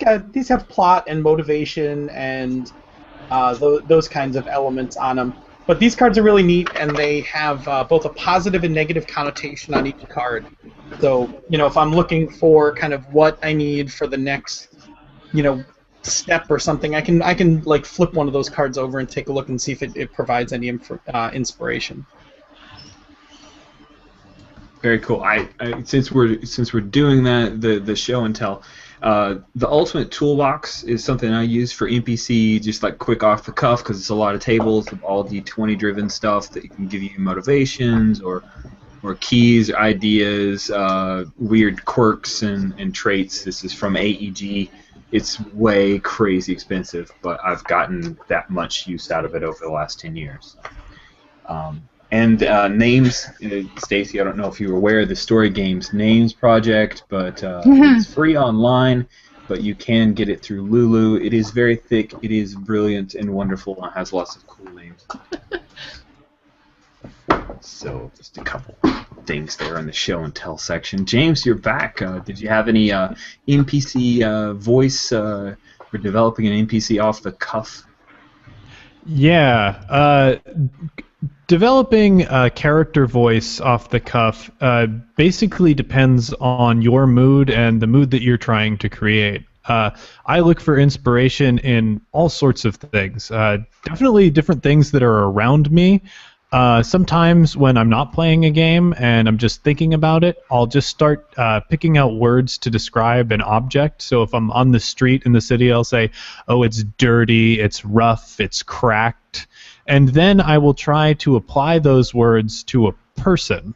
have plot and motivation and those kinds of elements on them. But these cards are really neat, and they have both a positive and negative connotation on each card. So, if I'm looking for kind of what I need for the next, step or something, I can like flip one of those cards over and take a look and see if it provides any inspiration. Very cool. Since we're doing that, the show and tell, the ultimate toolbox is something I use for NPC, just like quick off the cuff, because it's a lot of tables of all D20 driven stuff that can give you motivations or keys, ideas, weird quirks and traits. This is from AEG. it's way crazy expensive, but I've gotten that much use out of it over the last 10 years. And names, Stacy, I don't know if you were aware of the Story Games Names project, but it's free online, but you can get it through Lulu. It is very thick, it is brilliant and wonderful, and has lots of cool names. So, just a couple things there in the show and tell section. James, you're back. Did you have any NPC voice for developing an NPC off the cuff? Yeah. Developing a character voice off the cuff basically depends on your mood and the mood that you're trying to create. I look for inspiration in all sorts of things. Definitely different things that are around me. Sometimes when I'm not playing a game and I'm just thinking about it, I'll just start picking out words to describe an object. So if I'm on the street in the city, I'll say, oh, it's dirty, it's rough, it's cracked. And then I will try to apply those words to a person.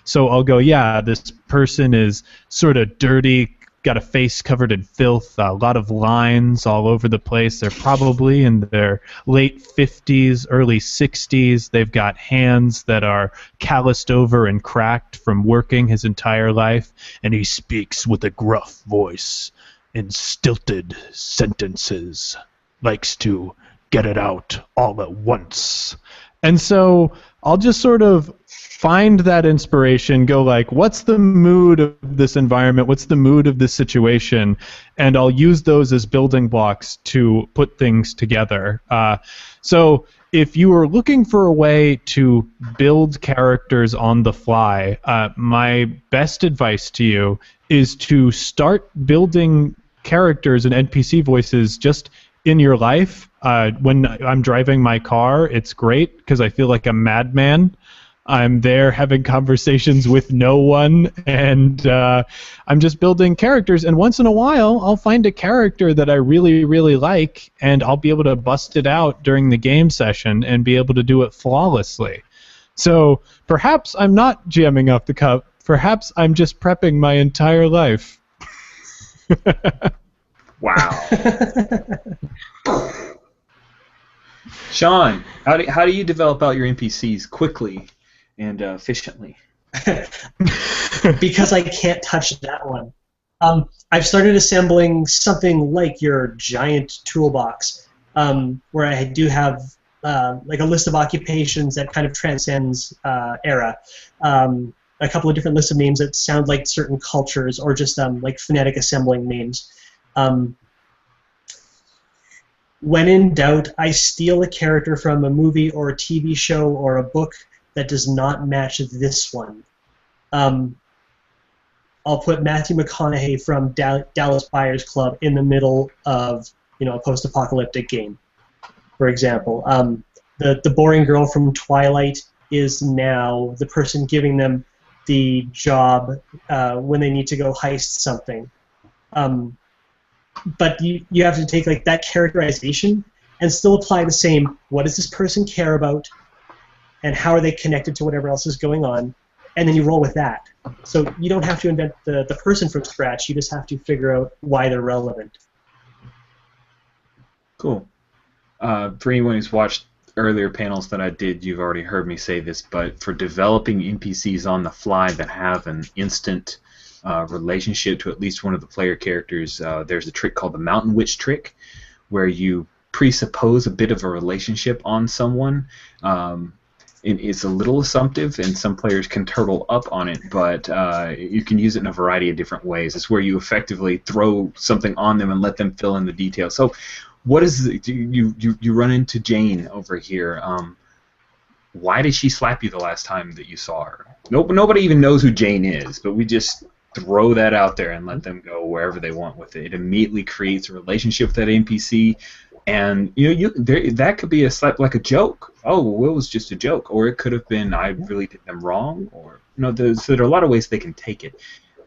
So I'll go, yeah, this person is sort of dirty, got a face covered in filth, a lot of lines all over the place. They're probably in their late 50s, early 60s. They've got hands that are calloused over and cracked from working his entire life. And he speaks with a gruff voice in stilted sentences. Likes to get it out all at once. And so I'll just sort of find that inspiration, go like, what's the mood of this environment? What's the mood of this situation? And I'll use those as building blocks to put things together. So if you are looking for a way to build characters on the fly, my best advice to you is to start building characters and NPC voices just in your life. When I'm driving my car, it's great because I feel like a madman. I'm there having conversations with no one, and I'm just building characters. And once in a while, I'll find a character that I really, really like, and I'll be able to bust it out during the game session and be able to do it flawlessly. So perhaps I'm not jamming off the cuff. Perhaps I'm just prepping my entire life. Wow. Sean, how do you develop out your NPCs quickly and efficiently? Because I can't touch that one. I've started assembling something like your giant toolbox, where I do have like a list of occupations that kind of transcends era. A couple of different lists of names that sound like certain cultures, or just like phonetic assembling names. When in doubt, I steal a character from a movie or a TV show or a book that does not match this one. I'll put Matthew McConaughey from Dallas Buyers Club in the middle of, a post-apocalyptic game, for example. The boring girl from Twilight is now the person giving them the job when they need to go heist something. But you have to take like that characterization and still apply the same, what does this person care about, and how are they connected to whatever else is going on, and then you roll with that. So you don't have to invent the person from scratch, you just have to figure out why they're relevant. Cool. For anyone who's watched earlier panels that I did, you've already heard me say this, but for developing NPCs on the fly that have an instant relationship to at least one of the player characters, there's a trick called the Mountain Witch trick, where you presuppose a bit of a relationship on someone. It's a little assumptive, and some players can turtle up on it, but you can use it in a variety of different ways. It's where you effectively throw something on them and let them fill in the details. So what is it? You run into Jane over here. Why did she slap you the last time that you saw her? Nobody even knows who Jane is, but we just throw that out there and let them go wherever they want with it. It immediately creates a relationship with that NPC, and that could be a slap, like a joke. Oh, well, it was just a joke, or it could have been I really did them wrong, or so there are a lot of ways they can take it,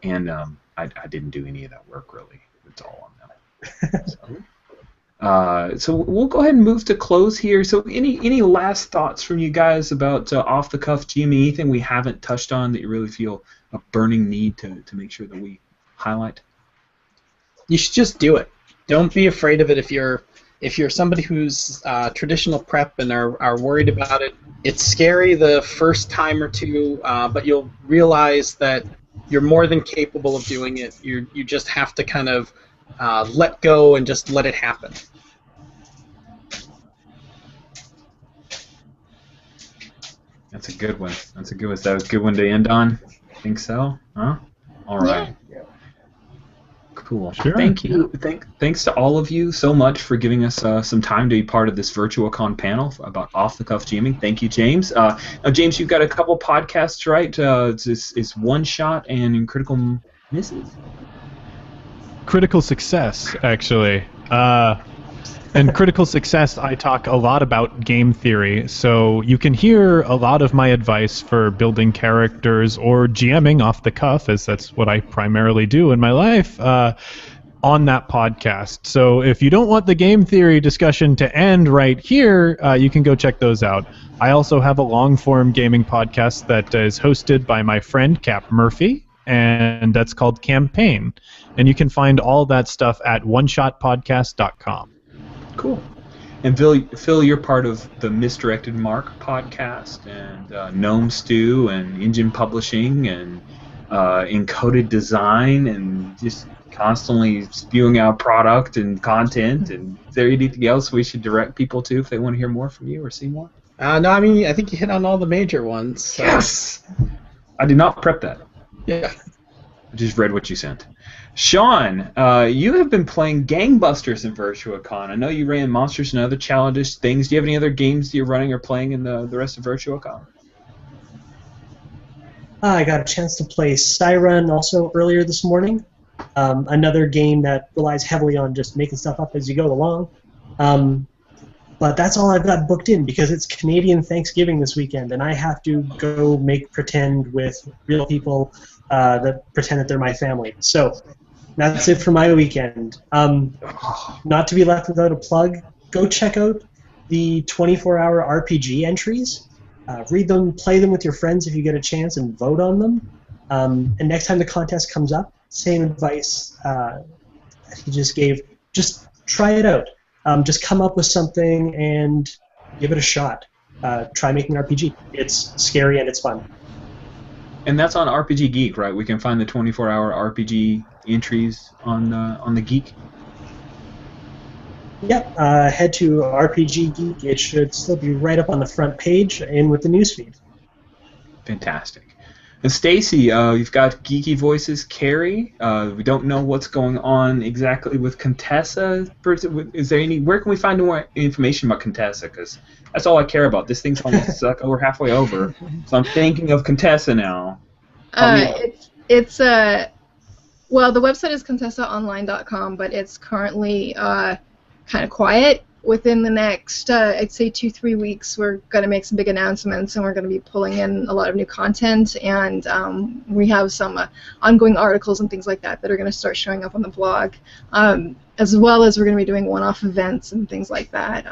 and I didn't do any of that work really. It's all on them. So we'll go ahead and move to close here. So any last thoughts from you guys about off the cuff GMing? Anything we haven't touched on that you really feel a burning need to make sure that we highlight? You should just do it. Don't be afraid of it. If you're somebody who's traditional prep and are worried about it, it's scary the first time or two, but you'll realize that you're more than capable of doing it. You just have to kind of let go and just let it happen. That's a good one. That's a good one. Is that a good one to end on? I think so. Huh? All right. Yeah. Cool. Sure. Thank you. Thanks to all of you so much for giving us some time to be part of this Virtuacon panel about off-the-cuff GMing. Thank you, James. Now, James, you've got a couple podcasts, right? It's One Shot and Critical Misses. Critical Success, actually. And Critical Success, I talk a lot about game theory, so you can hear a lot of my advice for building characters or GMing off the cuff, as that's what I primarily do in my life, on that podcast. So if you don't want the game theory discussion to end right here, you can go check those out. I also have a long-form gaming podcast that is hosted by my friend Cap Murphy, and that's called Campaign. And you can find all that stuff at oneshotpodcast.com. Cool. And Phil, you're part of the Misdirected Mark podcast and Gnome Stew and Engine Publishing and Encoded Design and just constantly spewing out product and content. And is there anything else we should direct people to if they want to hear more from you or see more? No, I mean, I think you hit on all the major ones. So. Yes! I did not prep that. Yeah. I just read what you sent. Sean, you have been playing gangbusters in Virtuacon. I know you ran Monsters and other childish things. Do you have any other games you're running or playing in the rest of Virtuacon? I got a chance to play Siren also earlier this morning. Another game that relies heavily on just making stuff up as you go along. But that's all I've got booked in because it's Canadian Thanksgiving this weekend, and I have to go make pretend with real people that pretend that they're my family. So that's it for my weekend. Not to be left without a plug, go check out the 24-hour RPG entries. Read them, play them with your friends if you get a chance, and vote on them. And next time the contest comes up, same advice that he just gave. Just try it out. Just come up with something and give it a shot. Try making an RPG. It's scary and it's fun. And that's on RPG Geek, right? We can find the 24-hour RPG entries on the Geek. Yep. Head to RPG Geek. It should still be right up on the front page and with the newsfeed. Fantastic. And Stacy, you've got Geeky Voices Carrie. We don't know what's going on exactly with Contessa. Is there any? Where can we find more information about Contessa? Because that's all I care about. This thing's almost stuck. We're halfway over, so I'm thinking of Contessa now. Well, the website is contessaonline.com, but it's currently kind of quiet. Within the next, I'd say 2-3 weeks, we're going to make some big announcements, and we're going to be pulling in a lot of new content, and we have some ongoing articles and things like that are going to start showing up on the blog, as well as we're going to be doing one-off events and things like that.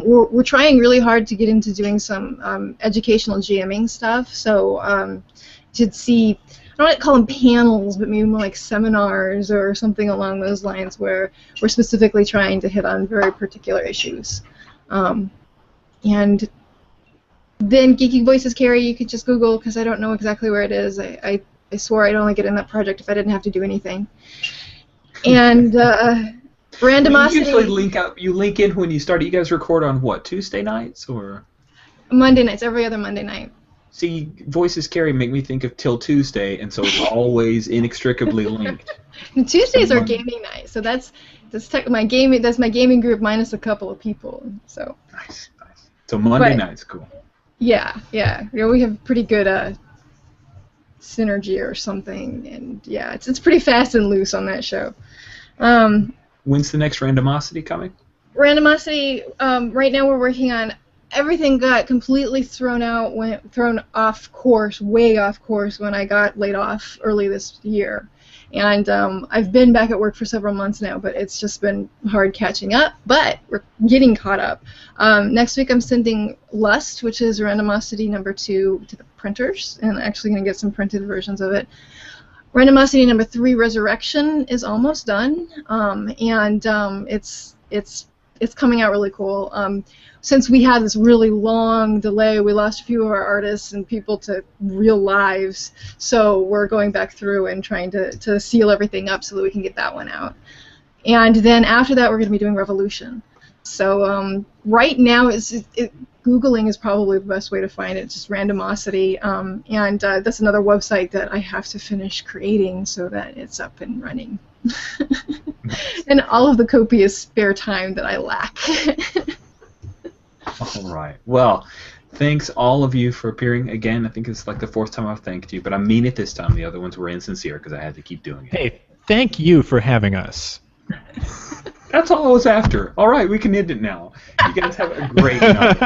We're trying really hard to get into doing some educational GMing stuff, so you should see, I don't want to call them panels, but maybe more like seminars or something along those lines where we're specifically trying to hit on very particular issues. And then Geeky Voices Carrie, you could just Google because I don't know exactly where it is. I swore I'd only get in that project if I didn't have to do anything. And Randomosity. You usually link in when you start. You guys record on what, Tuesday nights or? Monday nights, every other Monday night. See, Voices Carry make me think of Till Tuesday, and so it's always inextricably linked. And Tuesdays are gaming night, so that's my gaming group minus a couple of people. So nice. So Monday night's cool. Yeah. We have pretty good synergy or something, and yeah, it's pretty fast and loose on that show. When's the next Randomosity coming? Randomosity. Right now we're working on. Everything got completely thrown off course, way off course when I got laid off early this year. And I've been back at work for several months now, but it's just been hard catching up, but we're getting caught up. Next week I'm sending Lust, which is Randomosity #2, to the printers, and actually going to get some printed versions of it. Randomosity number 3, Resurrection, is almost done, and it's coming out really cool. Since we had this really long delay, we lost a few of our artists and people to real lives, so we're going back through and trying to seal everything up so that we can get that one out. And then after that, we're going to be doing Revolution. So right now, Googling is probably the best way to find it, just Randomosity, and that's another website that I have to finish creating so that it's up and running. And all of the copious spare time that I lack. All right. Well, thanks all of you for appearing again. I think it's like the 4th time I've thanked you, but I mean it this time. The other ones were insincere because I had to keep doing it. Hey, thank you for having us. That's all I was after. All right, we can end it now. You guys have a great night.